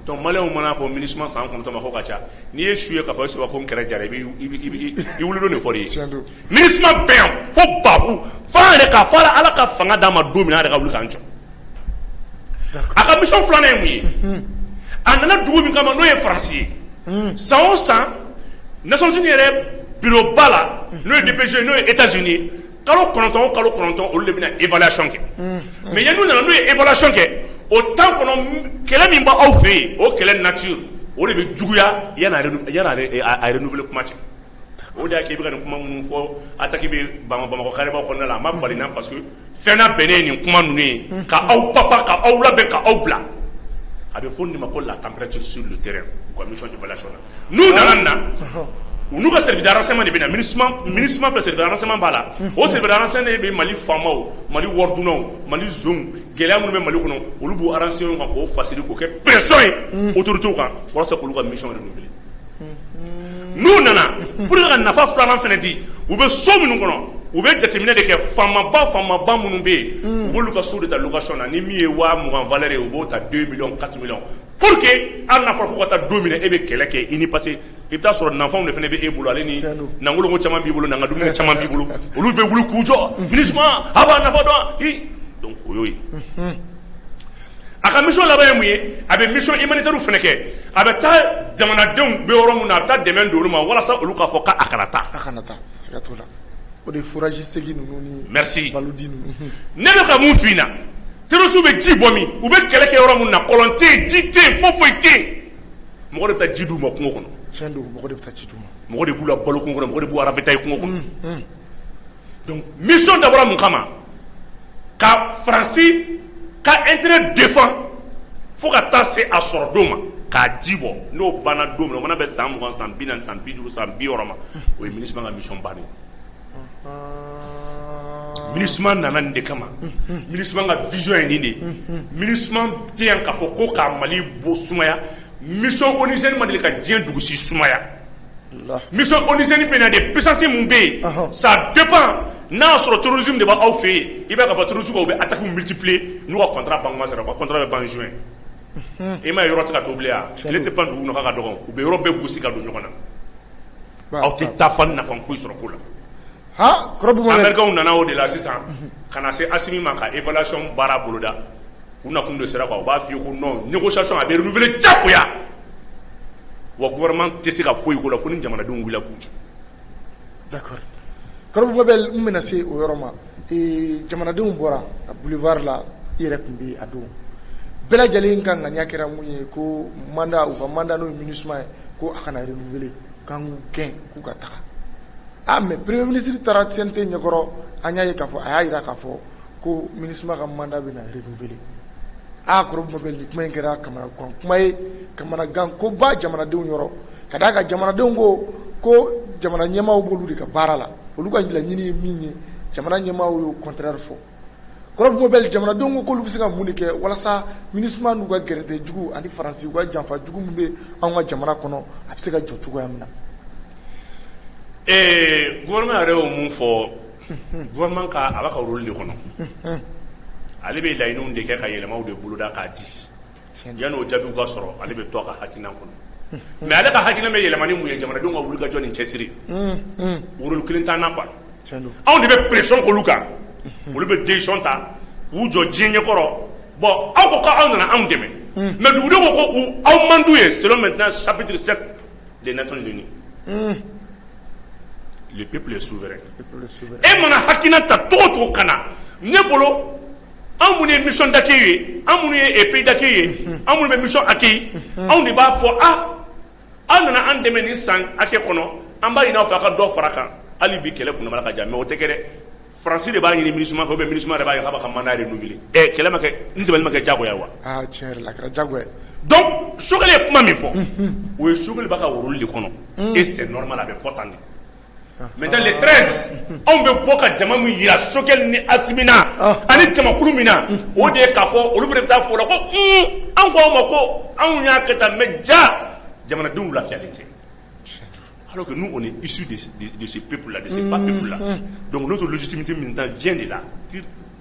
donc maliyɛnw mana fɔ MINUSMA san 9 ma ko ka ca n'i ye su ye k'a fɔ ko n kɛrɛ jara i wulidon de fɔ de ye MINUSMA bɛ yan fo babu fo an yɛrɛ k'a fɔ ala ka fanga d'an ma don min an yɛrɛ ka wuli k'an jɔ a ka mission filanan ye mun ye a nana dugu min kama n'o ye Faransi ye san o san Nations Unies yɛrɛ bureau ba la n'o ye DPG n'o ye États-Unis kalo 9 olu de bɛna évaluation kɛ mais yan'u nana n'u ye évaluation kɛ o temps kɔnɔ kɛlɛ min b'aw fɛ yen o kɛlɛ nature o de bɛ juguya yan'a renouveler kuma cɛ o de y'a kɛ i bɛ ka nin kuma minnu fɔ attaque bɛ Bamakɔ karibaw kɔnɔna la a ma bali na parce que fɛn na bɛnnen ye nin kuma ninnu ye ka aw papa ka aw labɛn ka aw bila a bɛ fɔ nin de ma ko la température sur le terrain u ka mission d'évaluation na n'u nana nin na u n'u ka service de renseignement de bɛ na MINUSMA fɛ service de renseignement b'a la o service de renseignement bɛ Mali faamaw Mali wɔridunaw Mali zonw gɛlɛya minnu bɛ Mali kɔnɔ olu b'u renseigner kan k'o faciliter k'o kɛ pression ye autorités kan walasa k'olu ka mission renouveler n'u nana pour que ka nafa filanan fana di u bɛ so minnu kɔnɔ u bɛ jateminɛ de kɛ faamaba minnu bɛ yen u b'olu ka so de ta location na ni min ye 20 valeur ye u b'o ta 2 millions 4 millions pour que hali n'a fɔra ko ka taa don min na e bɛ kɛlɛ kɛ i ni parce que i bɛ taa sɔrɔ nanfɛnw de fana bɛ e bolo ale ni nangolonko caman b'i bolo nanga dumuni caman b'i bolo olu bɛ wuli k'u jɔ MINUSMA a b'a nafa dɔn donc o y'o ye a ka mission laban ye mun ye a bɛ mission humanitaire fana kɛ a bɛ taa jamanadenw bɛ yɔrɔ min na a bɛ taa dɛmɛ don olu ma walasa olu k'a fɔ k'a kana taa siga t'o la o de fourage segi ninnu ni merci baludi ninnu ne bɛ ka mun f'i ɲɛna terroristes bɛ ji bɔ min u bɛ kɛlɛ kɛ yɔrɔ min na kɔlɔn tɛ yen ji tɛ yen foyi tɛ yen mɔgɔ de bɛ taa ji d'u ma kungo kɔnɔ tiɲɛ don mɔgɔ de bɛ taa ji d'u ma mɔgɔ de b'u la balo kungo kɔnɔ mɔgɔ de b'u ravitailler kungo kɔnɔ donc mission dabɔra mun kama ka Faransi ka intérêt défend fo ka taa se a sɔrɔ don ma k'a ji bɔ n'o banna don min na o mana bɛ san 20 san 40 san 50 san 60 ma o ye MINUSMA ka mission bannen MINUSMA nana nin de kama MINUSMA ka vision ye nin de MINUSMA tɛ yan k'a fɔ ko ka Mali bɔ sumaya mission onusien ma deli ka diɲɛ dugu si sumaya mission onusien bɛ na de puissance mun bɛ yen ça dépend n'a y'a sɔrɔ terrorisme de b'aw fɛ yen i b'a ka fɔ terrorisme u bɛ attaque multiplier n'u ka contrat ban kuma sera u ka contrat bɛ ban juin i ma ye yɔrɔ tɛ ka to bilen yan tile tɛ ban dugu kɔnɔ ka dɔgɔ u bɛ yɔrɔ bɛɛ gosi ka don ɲɔgɔn na aw tɛ taa fan nafa foyi sɔrɔ ko la Américains nana o de la sisan ka na se Assimi ma ka évaluation baara boloda u nakun de sera quoi u b'a f'i ye ko non négociation a bɛ renouveler diyagoya wa gouvernement tɛ se ka foyi ko la fo ni jamanadenw wulila k'u jɔ. D'accord. Kɔrɔbu Mabel n bɛna se o yɔrɔ ma jamanadenw bɔra a boulevard la i yɛrɛ tun bɛ a don bɛɛ lajɛlen ka ŋaniya kɛra mun ye ko mandat u ka mandat n'o ye MINUSMA ye ko a kana renouveler k'an k'u gɛn k'u ka taga mais premier ministre taara CNT ɲɛkɔrɔ an y'a ye k'a fɔ a y'a jira k'a fɔ ko MINUSMA ka mandat bɛna renouveler Kɔrɔbu Mabel nin kuma in kɛra kamanagan kuma ye kamanagan ko ba jamanadenw yɔrɔ ka d'a kan jamanadenw ko jamana ɲɛmaaw b'olu de ka baara la olu ka laɲini ye min ye jamana ɲɛmaaw y'o contraire fɔ Kɔrɔbu Mabel jamanadenw ko k'olu bɛ se ka mun de kɛ walasa MINUSMA n'u ka gɛrɛntɛ jugu ani Faransi u ka janfa jugu min bɛ anw ka jamana kɔnɔ a bɛ se ka jɔ cogoya min na. Gouvernement yɛrɛ y'o mun fɔ gouvernement ka a b'a ka rôle de kɔnɔ ale bɛ laɲiniw de kɛ ka yɛlɛmaw de boloda k'a di yan'o jaabiw ka sɔrɔ ale bɛ to a ka hakilina kɔnɔ mais ale ka hakilina bɛ yɛlɛma ni mun ye jamanadenw ka wuli ka jɔ ni cɛsiri rôle kelen t'an na quoi anw de bɛ pression k'olu kan olu bɛ décision ta k'u jɔ diɲɛ ɲɛkɔrɔ bon aw ko k'aw nana anw dɛmɛ mais dugudenw ko ko aw man d'u ye selon maintenant chapitre 7 des Nations Unies le peuple est souverain e mana hakilina ta cogo cogo ka na ne bolo anw minnu ye mission d'accueil ye anw minnu ye pays d'accueil ye anw minnu bɛ mission accueil anw de b'a fɔ aw nana an dɛmɛ nin san hakɛ kɔnɔ an b'a ɲini aw fɛ a ka dɔ fara kan hali bi kɛlɛ kunnamana ka jan mais o tɛ kɛ dɛ Faransi de b'a ɲini MINUSMA fɛ ou bien MINUSMA de b'a ɲini k'a b'a ka mandat renouveler kɛlɛ ma kɛ n tɛmɛli ma kɛ diyagoya wa tiɲɛ yɛrɛ la a kɛra diyagoya donc Sogɛli ye kuma min fɔ o ye Sogɛli b'a ka rôle de kɔnɔ et c'est normal a bɛ fɔ tan de maintenant le 13 anw bɛ bɔ ka jama min yira Sogɛli ni Assimi na ani jamakulu min na o de ye k'a fɔ olu fana bɛ taa fɔ o la ko an ko aw ma ko anw y'a kɛ tan mais ja jamanadenw lafiyalen tɛ alors que nous on est issus de ce peuple là de ce pas peuple là donc notre légitimité maintenant vient de là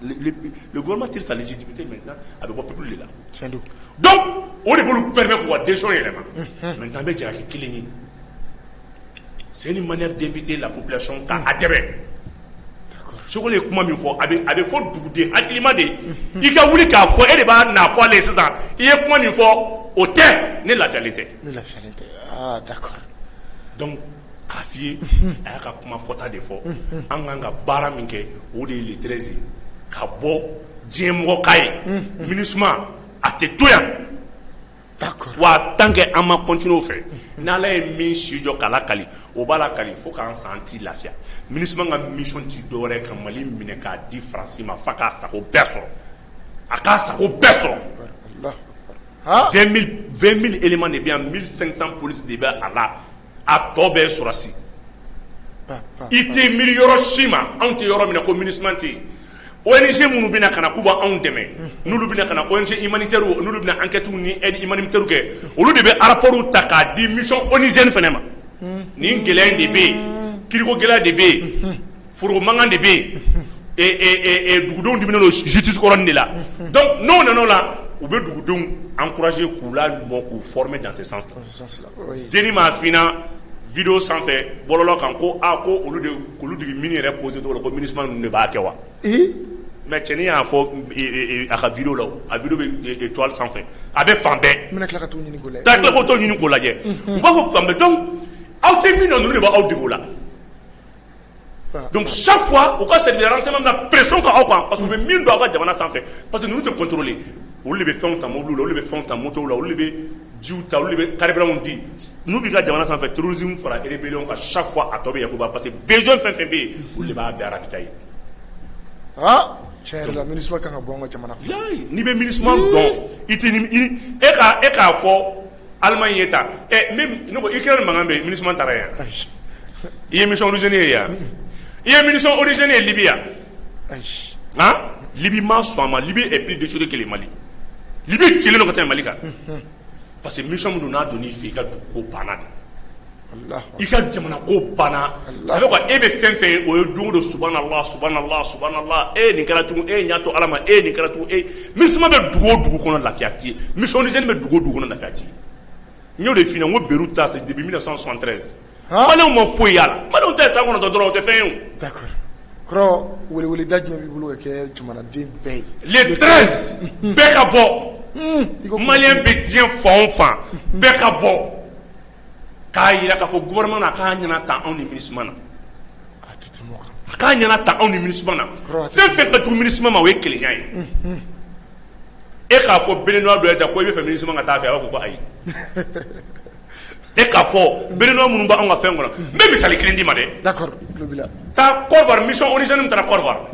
le gouvernement tire sa légitimité maintenant a bɛ bɔ peuple de là donc o de b'olu permettre k'u ka décision yɛlɛma maintenant an bɛ jɛ ka kɛ kelen ye. C'est une manière d'inviter la population k'a dɛmɛ Sogɛli ye kuma min fɔ a bɛ fɔ duguden hakilima de i ka wuli k'a fɔ e de b'a na fɔ ale ye sisan i ye kuma min fɔ o tɛ ne lafiyalen tɛ d'accord donc k'a f'i ye a y'a ka kuma fɔta de fɔ an kan ka baara min kɛ o de ye le 13 ka bɔ diɲɛmɔgɔ ka ye MINUSMA a tɛ to yan wa tant que an ma continuer o fɛ n'ala ye min si jɔ k'a lakali o b'a lakali fo k'an san ti lafiya MINUSMA ka mission ti dɔwɛrɛ ka Mali minɛ k'a di Faransi ma f'a k'a sago bɛɛ sɔrɔ a k'a sago bɛɛ sɔrɔ 20 000 éléments de bɛ yan 1500 polices de bɛ a la a tɔ bɛɛ sɔrɔsi i tɛ miiri yɔrɔ si ma anw tɛ yɔrɔ min na ko MINUSMA tɛ yen ONG minnu bɛna ka na k'u b'anw dɛmɛ n'olu bɛna ka na ONG humanitaire n'olu bɛna enquête ni aide humanitaire kɛ olu de bɛ rapport ta k'a di mission onusienne fana ma nin gɛlɛya de bɛ yen kiriko gɛlɛya de bɛ yen foro mankan de bɛ yen dugudenw diminen don justice kɔrɔ de la donc n'o nana o la u bɛ dugudenw encourager k'u lamɔ k'u former dans ce sens là denni m'a finna vidéo sanfɛ bɔlɔlɔ kan ko ko olu de min yɛrɛ posé tɔgɔ la ko MINUSMA ninnu de b'a kɛ wa mais cɛnin y'a fɔ a ka vidéo la a vidéo bɛ étoile sanfɛ a bɛ fan bɛɛ n bɛna tila ka t'o ɲini k'o lajɛ taa tila k'o t'o ɲini k'o lajɛ u b'a fɔ fan bɛɛ donc aw tɛ min dɔn ninnu de b'aw dege o la donc chaque fois u ka service de renseignement bɛna pression kɛ aw kan parce que u bɛ min don aw ka jamana sanfɛ parce que ninnu tɛ contrôler olu de bɛ fɛnw ta mobile la olu de bɛ fɛnw ta moto la olu de bɛ jiw ta olu de bɛ carburant di n'u b'i ka jamana sanfɛ terrorisme fara rébellion kan chaque fois a tɔ bɛ yakuba parce que besoin fɛn fɛn bɛ yen olu de b'a bɛɛ ravitailler tiɲɛ yɛrɛ la MINUSMA kan ka bɔ an ka jamana kɔnɔ n'i bɛ MINUSMA dɔn i tɛ e k'a fɔ Allemagne ye tan ne ko Ukraine mankan bɛ MINUSMA taara yan i ye mission onusienne ye yan i ye mission onusienne ye Libye yan Hein? Libye m'a soin, Libye est plus déchirée que les Mali. Libye tire le côté Mali. Parce que mission nous a donné fait qu'à tout banane. Il y a des gens qui ont bana. Ça veut quoi? Et bien fait au don de subhanallah, subhanallah, subhanallah. Et ni karatu, et ni ato alama, et ni karatu, et mission me dugo qu'on a la fiati. Mission nous me dugo qu'on a la fiati. Nous les finons au Beyrouth c'est depuis 1973. Malin m'en fouille là. Malin teste qu'on a droit de faire. D'accord. Cro, les dates me boulot que tu m'as dit paye. Les 13 Bekabo. Malien bédien fond Bekabo. Quand il a fait gouvernement na kanya ta on ministre mana. Kanya ta on ministre mana. Fait que tout ministre mana we kele nyai. E ka fo beneno do eta ko be fe ministre mana ta fa ko ayi. E ka fo beneno munu ba on ga fe ngona. Même ça les klendi ma de. D'accord, globila. Ta korvar mission onisane ta korvar.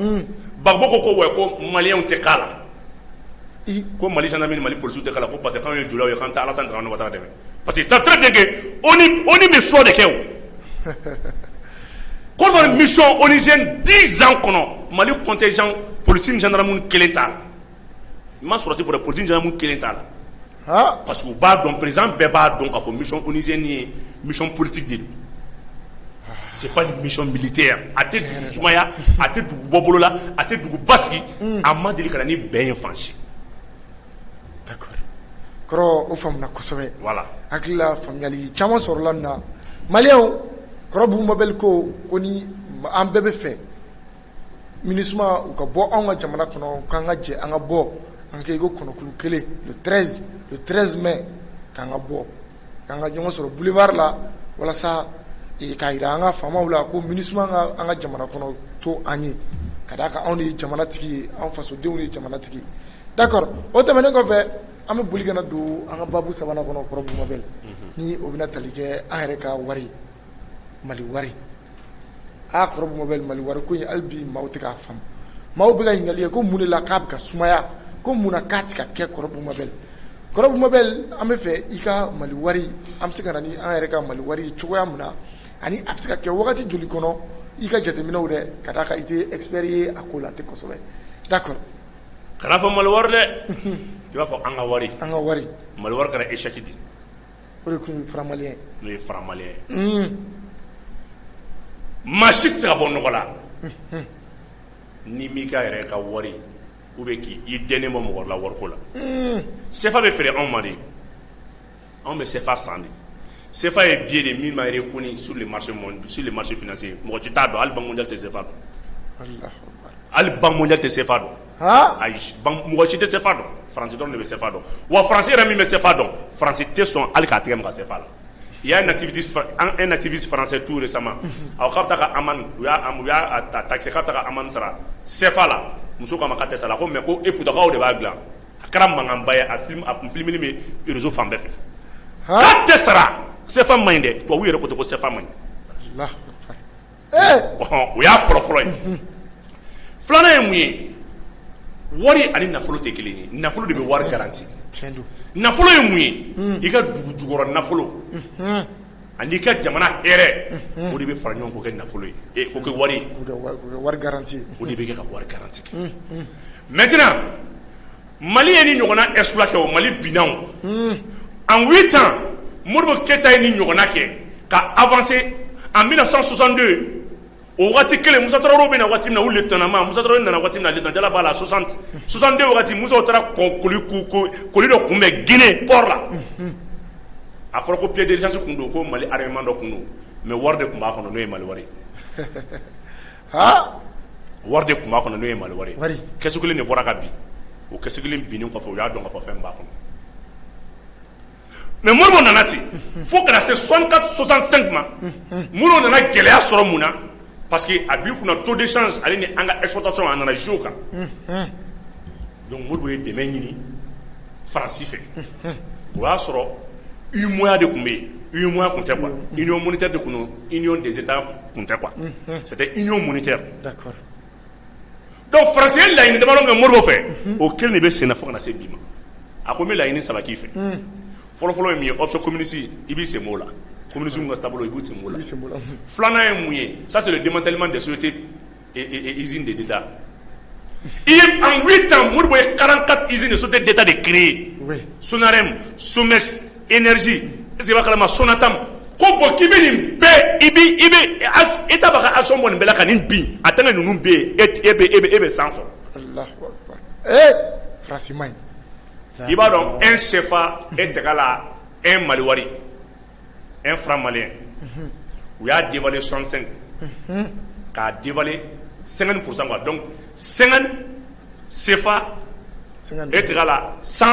Bagbo ko we ko malien te kala. Ko Mali gendarmerie Mali police te kala ko parce que quand il joue là quand ta Alassane Dramane wata deme. Parce que c'est très bien que on y met choix de Kéo. Quand on a une mission onusienne 10 ans qu'on a, Mali contingent politique gendarmerie Keleta. Il m'a sorti pour la politique gendarmerie Keleta. Parce que bas donc président Beba donc a fait mission onusienne mission politique de. C'est pas une mission militaire. À tête du Soumaya, à tête du Bobolola, à tête du Baski, à Mandeli Kanani bien franchi. D'accord. Koro o famna kosobe. Voilà. Akila famiyali chama sorlanna. Malien koro bu mobile ko koni an bebe fe. Minisma u ka bo an ga jamana kono kan ga je an ga bo an ke go kono kulu kele le 13 mai kan ga bo. Kan ga jongo soro boulevard la wala sa e ka ira an ga fama wala ko minisma an ga jamana kono to anyi kada ka on ni jamana tigi an faso denw ni jamana tigi. D'accord. O temene ko fe an bɛ boli kana don an ka babu sabanan kɔnɔ kɔrɔbu mabel ni o bɛna tali kɛ an yɛrɛ ka wari mali wari kɔrɔbu mabel mali wari ko in hali bi maaw tɛ k'a faamu maaw bɛ ka ɲininkali kɛ ko mun de la k'a bɛ ka sumaya ko mun na k'a tɛ ka kɛ kɔrɔbu mabel an bɛ fɛ i ka mali wari an bɛ se ka na ni an yɛrɛ ka mali wari cogoya min na ani a bɛ se ka kɛ wagati joli kɔnɔ i ka jateminɛw dɛ ka d'a kan i tɛ expert ye a ko la tɛ kosɛbɛ d'accord. Kana fɔ mali wari dɛ. I b'a fɔ an ka wari. An ka wari. Mali wari kɛra échec di. O de tun ye franc malien. N'o ye franc malien ye. Maa si tɛ se ka bɔ nɔgɔ la. Ni m'i ka yɛrɛ ka wari ou bien k'i dɛnnen bɔ mɔgɔ la wariko la. CFA bɛ feere anw ma de. Anw bɛ CFA san de. CFA ye billet de min ma reconnu sur les marchés financiers. Mɔgɔ si t'a dɔn hali Banque mondiale tɛ CFA dɔn. Hali Banque mondiale tɛ CFA dɔn. Ayi mɔgɔ si tɛ CFA dɔn. Faransi dɔrɔn de bɛ CFA dɔn. Wa Faransi yɛrɛ min bɛ CFA dɔn, Faransi tɛ sɔn hali k'a tigɛ maga CFA la. Il y a un activiste français tout récemment. Alors k'a bɛ taa ka amende, u y'a taxé k'a bɛ taa ka amende sara CFA la. Muso k'a ma k'a tɛ sara ko mais ko eputakaw de b'a dilan. A kɛra mankanba ye a kun filmeli bɛ réseau fan bɛɛ fɛ. K'a tɛ sara CFA man ɲi dɛ. Tubabu yɛrɛ ko ten ko CFA man ɲi. O y'a fɔlɔ-fɔlɔ ye. Filanan ye mun ye? Wari ani nafolo tɛ kelen ye. Nafolo de bɛ wari garanti. Nafolo ye mun ye? I ka dugu jukɔrɔ nafolo ani ka jamana hɛrɛ o de bɛ fara ɲɔgɔn k'o kɛ nafolo ye. K'o kɛ wari ye. Wari garanti. O de bɛ kɛ ka wari garanti kɛ. Maintenant Mali ye ni ɲɔgɔnna exploit kɛ o Mali binna o. En 8 ans Modibo Keïta ye ni ɲɔgɔnna kɛ ka avancer en 1962. O wagati kelen Musa Tarawele bɛna wagati min na u lieutenant Musa Tarawele nana wagati min na lieutenant Jala b'a la 62 wagati Musa taara koli dɔ kunbɛn Guinée port la a fɔra ko pied d'urgence kun don ko Mali armement dɔ kun don mais wari de kun b'a kɔnɔ n'o ye Mali wari wari de kun b'a kɔnɔ n'o ye Mali wari kɛsu kelen de bɔra ka bin o kɛsu kelen binnen kɔfɛ u y'a dɔn k'a fɔ fɛn b'a kɔnɔ mais Modibo nana ten fo kana se 64-65 ma minnu nana gɛlɛya sɔrɔ mun na parce que a b'i kunna taux d'échange ale ni an ka exportation a nana jouer o kan donc Modibo ye dɛmɛ ɲini Faransi fɛ o y'a sɔrɔ UEMOA de tun bɛ yen UEMOA tun tɛ quoi union monétaire de kun don union des états tun tɛ quoi c'était union monétaire d'accord donc Faransi ye laɲini damadɔ kɛ Modibo fɛ o kelen de bɛ sen na fo kana se bi ma a ko n bɛ laɲini saba k'i fɛ fɔlɔ-fɔlɔ ye mun ye option communiste i b'i sen b'o la communisme ka taabolo i b'u sen b'o la filanan ye mun ye ça c'est le démantèlement des sociétés et usines de l'État En 8 ans, Modibo est 44 usines de sociétés d'État de créer. Oui. Sonarem, Somex, Énergie, Sonatam. Ko qui be ibi eta baka action bon bela kanin bi atanga nunu be ebe sanfo. Allahu Akbar. Frasimay. Iba donc un CFA est égal à un maliwari, un franc malien. Oui, a dévalué 65. Qu'a dévalué 50%. Donc 50 CFA est égal à 100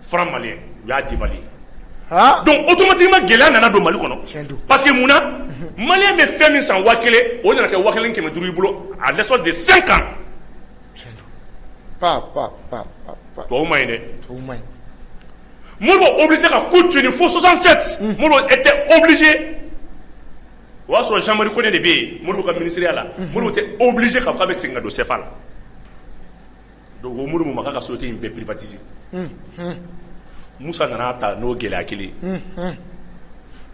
francs maliens. Oui, a dévalué. Donc automatiquement gɛlɛya nana don Mali kɔnɔ parce que munna malien bɛ fɛn min san 1000 o nana kɛ 1500 i bolo à l'espace de 5 ans. Tubabu ma ɲi dɛ. Modibo obligé ka coup tenir fo 67. Modibo était obligé. O y'a sɔrɔ Jean-Marie Koné de bɛ yen Modibo ka ministériya la. Modibo était obligé k'a fɔ k'a bɛ segin ka don CFA la. Donc o Modibo ma k'a ka société in bɛɛ privatiser. Moussa nana ta n'o gɛlɛya kelen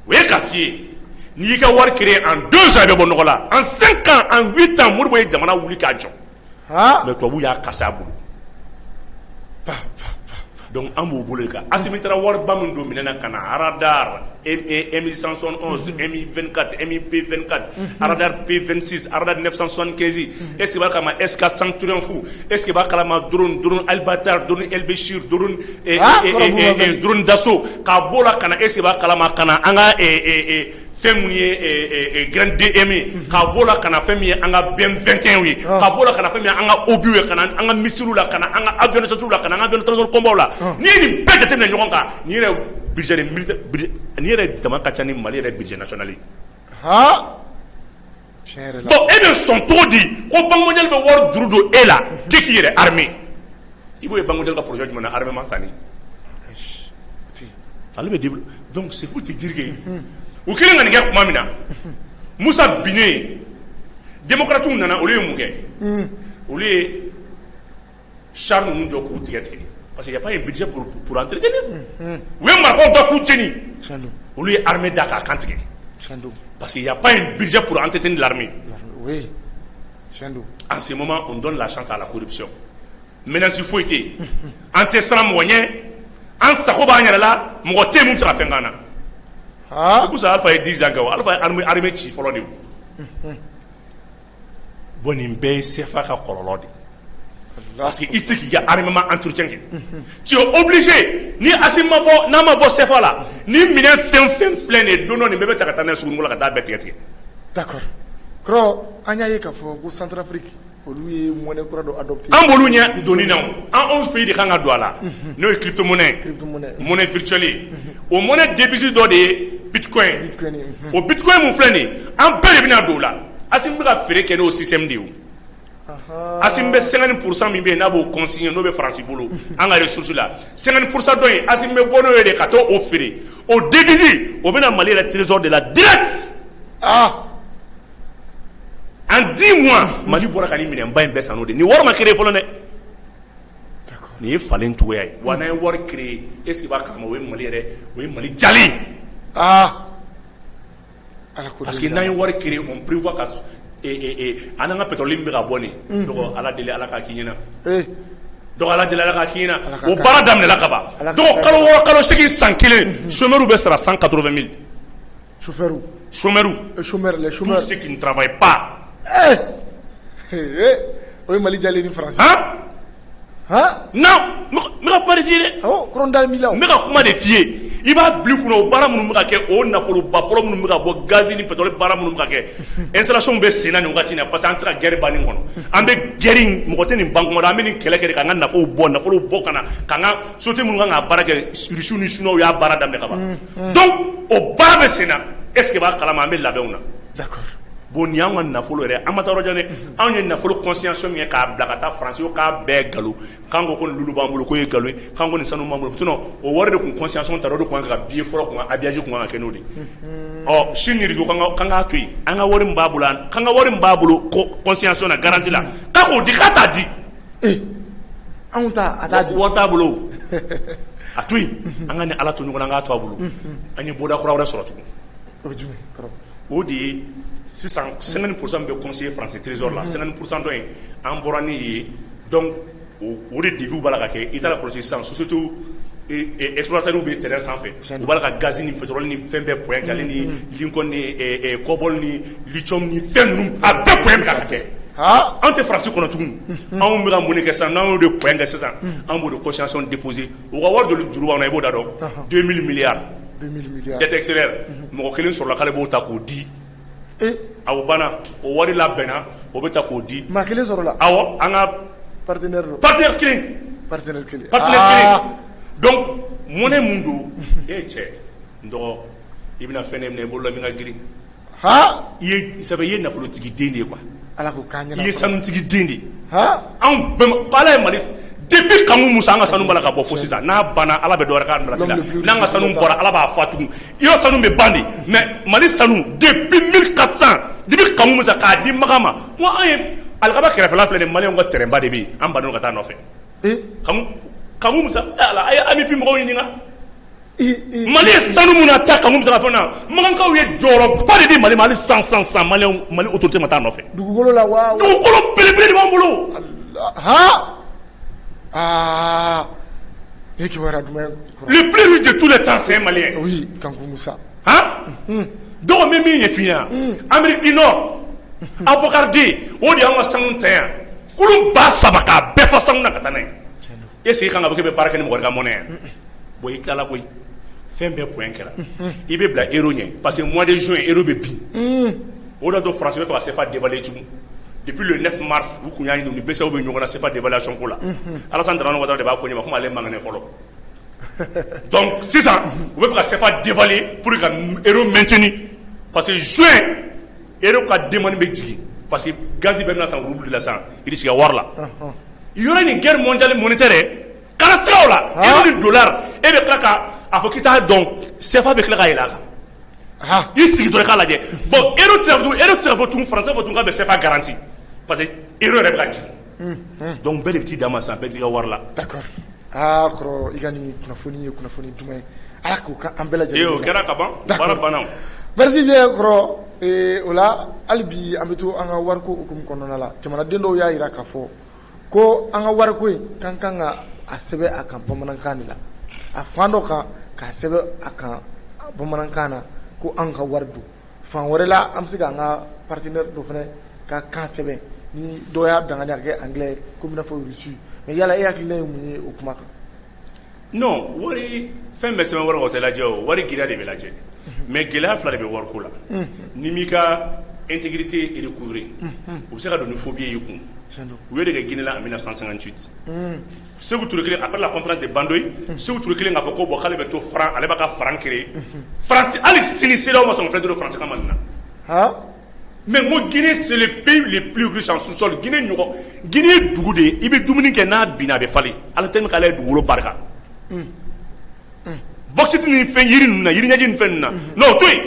o ye k'a f'i ye n'i y'i ka wari créer en 2 ans i bɛ bɔ nɔgɔ la en 5 ans en 8 ans Modibo ye jamana wuli k'a jɔ mais tubabu y'a kase a bolo donc an b'o bolo de kan Assimi taara wariba min don minɛ na ka na radar MI 171 MI 24 MI P24 radar P26 radar 975 est-ce que b'a kalama S400 Triomphe est-ce que b'a kalama drone Albatar drone El Béchir drone drone Dassault k'a bɔ la ka na est-ce que b'a kalama ka na an ka fɛn mun ye Grand DME k'a bɔ la ka na fɛn min ye an ka BM21 ye k'a bɔ la ka na fɛn min ye an ka obus ye ka na an ka missiles la ka na an ka avion de chasse la ka na an ka avion de transport combat la n'i ye nin bɛɛ jateminɛ ɲɔgɔn kan nin yɛrɛ budget militaire ni yɛrɛ dama ka ca ni Mali yɛrɛ budget national ye. Bon e bɛ sɔn cogo di ko Banque mondiale bɛ wari juru don e la k'e k'i yɛrɛ armé i b'o ye Banque mondiale ka projet jumɛn na armement sanni ale bɛ développer donc c'est pour te dire que u kɛlen ka nin kɛ tuma min na Moussa binnen démocrates nana olu ye mun kɛ olu ye char ninnu jɔ k'u tigɛ tigɛ parce qu'il n'y a pas un budget pour entretenir u ye marifaw da k'u cɛni olu ye armée da k'a kan tigɛ parce qu'il n'y a pas un budget pour entretenir l'armée. Oui. En ce moment on donne la chance à la corruption maintenant si foyi tɛ yen an tɛ siran mɔgɔ ɲɛ an sago b'an yɛrɛ la mɔgɔ tɛ yen mun bɛ se ka fɛn k'an na. C'est pour ça Alpha ye 10 ans kɛ Alpha ye armée ci fɔlɔ de ye bon nin bɛɛ ye CFA ka kɔlɔlɔ de parce que i tɛ se k'i ka armement entretien kɛ tu es obligé ni Assimi ma bɔ n'a ma bɔ CFA la ni minɛn fɛn filɛ nin ye don dɔ nin bɛɛ bɛ ta ka taa n'a ye sugunɛko la ka taa bɛɛ tigɛ tigɛ. D'accord. Kɔrɔ an y'a ye k'a fɔ ko Centrafrique olu ye monnaie kura dɔ adopté. An b'olu ɲɛ donni na an 11 pays de kan ka don a la n'o ye crypto-monnaie monnaie virtuelle o monnaie devise dɔ de ye bitcoin o bitcoin mun filɛ nin ye an bɛɛ de bɛna don o la Assimi bɛ ka feere kɛ n'o système de ye o Assimi bɛ 50% min bɛ yen n'a b'o consigné n'o bɛ Faransi bolo an ka ressource la 50% dɔ in Assimi bɛ bɔ n'o ye de ka taa o feere o devise o bɛna Mali yɛrɛ trésor de la direct. En 10 mois Mali bɔra ka nin minɛnba in bɛɛ san n'o de nin wari ma créé fɔlɔ dɛ nin ye falen cogoya ye wa n'an ye wari créé est-ce que b'a kalama o ye Mali yɛrɛ o ye Mali jalen parce que n'an ye wari créé on prévoit ka an n'an ka pétrole min bɛ ka bɔ nin donc Ala deli Ala k'a k'i ɲɛna donc Ala deli Ala k'a k'i ɲɛna o baara daminɛna ka ban donc kalo wɔɔrɔ kalo seegin san kelen chômeurs bɛ sara 180 000 chômeurs tous ceux qui ne travaillent pas. Oui, Mali jalen ni France. Non, me ka kuma de f'i ye dɛ. Me ka kuma de f'i ye. I b'a bila i kunna o baara minnu bɛ ka kɛ o nafoloba fɔlɔ minnu bɛ ka bɔ gaz ni pétrole baara minnu bɛ ka kɛ installation bɛ sen na nin wagati in na parce que an tɛ se ka guerre ban nin kɔnɔ an bɛ guerre in mɔgɔ tɛ nin ban kɔnɔ an bɛ nin kɛlɛ kɛ de k'an ka nafolo bɔ ka na k'an ka société minnu kan ka baara kɛ Rusiw ni Chinois y'a baara daminɛ ka ban donc o baara bɛ sen na est-ce que b'a kalama an bɛ labɛnw na. D'accord. Bon ni an ka nafolo yɛrɛ an ma taa yɔrɔ jan dɛ anw ye nafolo conscience min ye k'a bila ka taa Faransi o k'a bɛɛ nkalon k'an ko ko nin lulu b'an bolo k'o ye nkalon ye k'an ko nin sanu b'an bolo sinon o wari de tun conscience ta o de tun kan ka billet fɔlɔ kun habillage kun kan ka kɛ n'o de Chine ni réseau kan k'a to yen an ka wari min b'a bolo k'an ka wari min b'a bolo conscience na garantie la k'a k'o di k'a t'a di anw ta a t'a di wari t'a bolo a to yen an ka ni Ala to ɲɔgɔn na an k'a to a bolo an ye bɔda kura wɛrɛ sɔrɔ tugun o de ye sisan 50% bɛ conseiller français trésor la 50% dɔ in an bɔra ni ye donc o de défi b'a la ka kɛ i taara kɔlɔsi sisan société exploitateurs bɛ terrain sanfɛ u b'a la ka gaz ni pétrole ni fɛn bɛɛ point kɛ ale ni Lincoln ni cobalt ni lithium ni fɛn ninnu a bɛɛ point bɛ ka kɛ an tɛ Faransi kɔnɔ tugun anw bɛ ka mun de kɛ sisan n'an y'o de point kɛ sisan an b'o de consignation déposer o ka wari joli juru b'an na i b'o da dɔn 2000 milliards dette extérieure mɔgɔ kelen sɔrɔla k'ale b'o ta k'o di awɔ banna o wari labɛnna o bɛ ta k'o di maa kelen sɔrɔla awɔ an ka partenaire kelen donc monnaie mun don cɛ n dɔgɔ i bɛna fɛn ne minɛ i bolo la min ka girin i ye nafolotigi den de ye quoi Ala ko k'a ɲɛna i ye sanutigi den de ye anw bɛɛ Ala ye Mali depuis Kanku Musa an ka sanu bala ka bɔ fo sisan n'a banna Ala bɛ dɔ wɛrɛ k'a nɔnasi la n'an ka sanu bɔra Ala b'a fa tugun i y'o sanu bɛ ban de mais Mali sanu depuis 1400 depuis Kanku Musa k'a di Makan ma n ko an ye alikaba kɛrɛfɛla filɛ nin maliyɛnw ka terrain ba de bɛ yen an bannen ka taa nɔfɛ Kanku Musa ala a ye AMP mɔgɔw ɲininka Mali ye sanu mun na ta Kanku Musa ka fɛn na Makankaw ye jɔyɔrɔba de di Mali ma hali san maliyɛnw Mali autorité ma taa nɔfɛ dugukolo la wa dugukolo belebele de b'an bolo le plus riche de tous les temps c'est un Malien oui Kanku Musa donc min ye fi ɲɛna Amérique du Nord Abubakar D o de y'an ka sanu ta yan kulun 3000 k'a bɛɛ fa sanu na ka taa n'a ye est-ce que kan ka fɔ k'e bɛ baara kɛ ni mɔgɔ wɛrɛ ka monnaie yan bon i tilala koyi fɛn bɛɛ point kɛra i bɛ bila euro ɲɛ parce que mois de juin euro bɛ bin o de y'a to France bɛ fɛ ka CFA dévaluer tugun depuis le 9 mars u kun y'a ɲini u ni BCEAO bɛ ɲɔgɔn na CFA dévaluation ko la Alassane Dramane Ouattara de b'a ko ɲɛma komi ale mankanɛ fɔlɔ donc sisan u bɛ fɛ ka CFA dévaluer pour ka euro maintenir parce que juin euro ka demande bɛ jigin parce que gaz bɛɛ bɛna san rouble la san i bɛ sigi wari la yɔrɔ ni guerre mondiale monétaire kana siga o la euro ni dollar e bɛ tila ka a fɔ k'i t'a dɔn CFA bɛ tila ka yɛlɛ a kan i sigi dɔrɔn k'a lajɛ bon euro tɛ se ka fɔ tun français fɔ tun k'a bɛ CFA garanti parce que euro yɛrɛ bɛ ka jigin donc bɛɛ de bɛ t'i dama san bɛɛ t'i ka wari la. d'accord kɔrɔ i ka nin kunnafoni ye kunnafoni jumɛn ye ala k'o k'an bɛɛ lajɛlen. o kɛra ka ban baara banna o. merci bien kɔrɔ o la hali bi an bɛ to an ka wariko hukumu kɔnɔna la jamanaden dɔw y'a jira k'a fɔ ko an ka wariko in k'an kan ka a sɛbɛn a kan bamanankan de la a fan dɔ kan k'a sɛbɛn a kan bamanankan na ko an ka wari don fan wɛrɛ la an bɛ se k'an ka partenaire dɔ fana ka kan sɛbɛn ni dɔw y'a dangani a kɛ anglais komi i n'a fɔ russe mais yala e hakilina ye mun ye o kuma kan. non wari fɛn bɛɛ sɛbɛn wari o tɛ lajɛ o wari giriya de bɛ lajɛ mais gɛlɛya fila de bɛ wariko la ni m'i ka intégrité recouvrer u bɛ se ka don ni phobie y'i kun u ye de kɛ Guinée la en 1958 Sékou Touré kelen après la conférence de Bandoyi Sékou Touré kelen k'a fɔ ko bon k'ale bɛ to franc ale b'a ka franc créer France hali sini CEDEAO ma sɔn ka plaindre France ka ma nin na mais mo Guinée c'est le pays le plus riche en sous-sol Guinée ɲɔgɔn Guinée ye dugu de ye i bɛ dumuni kɛ n'a binna a bɛ falen ala tellement k'ale ye dugukolo barika bauxite ni fɛn yiri ninnu na yiriɲɛji ni fɛn ninnu na non o to yen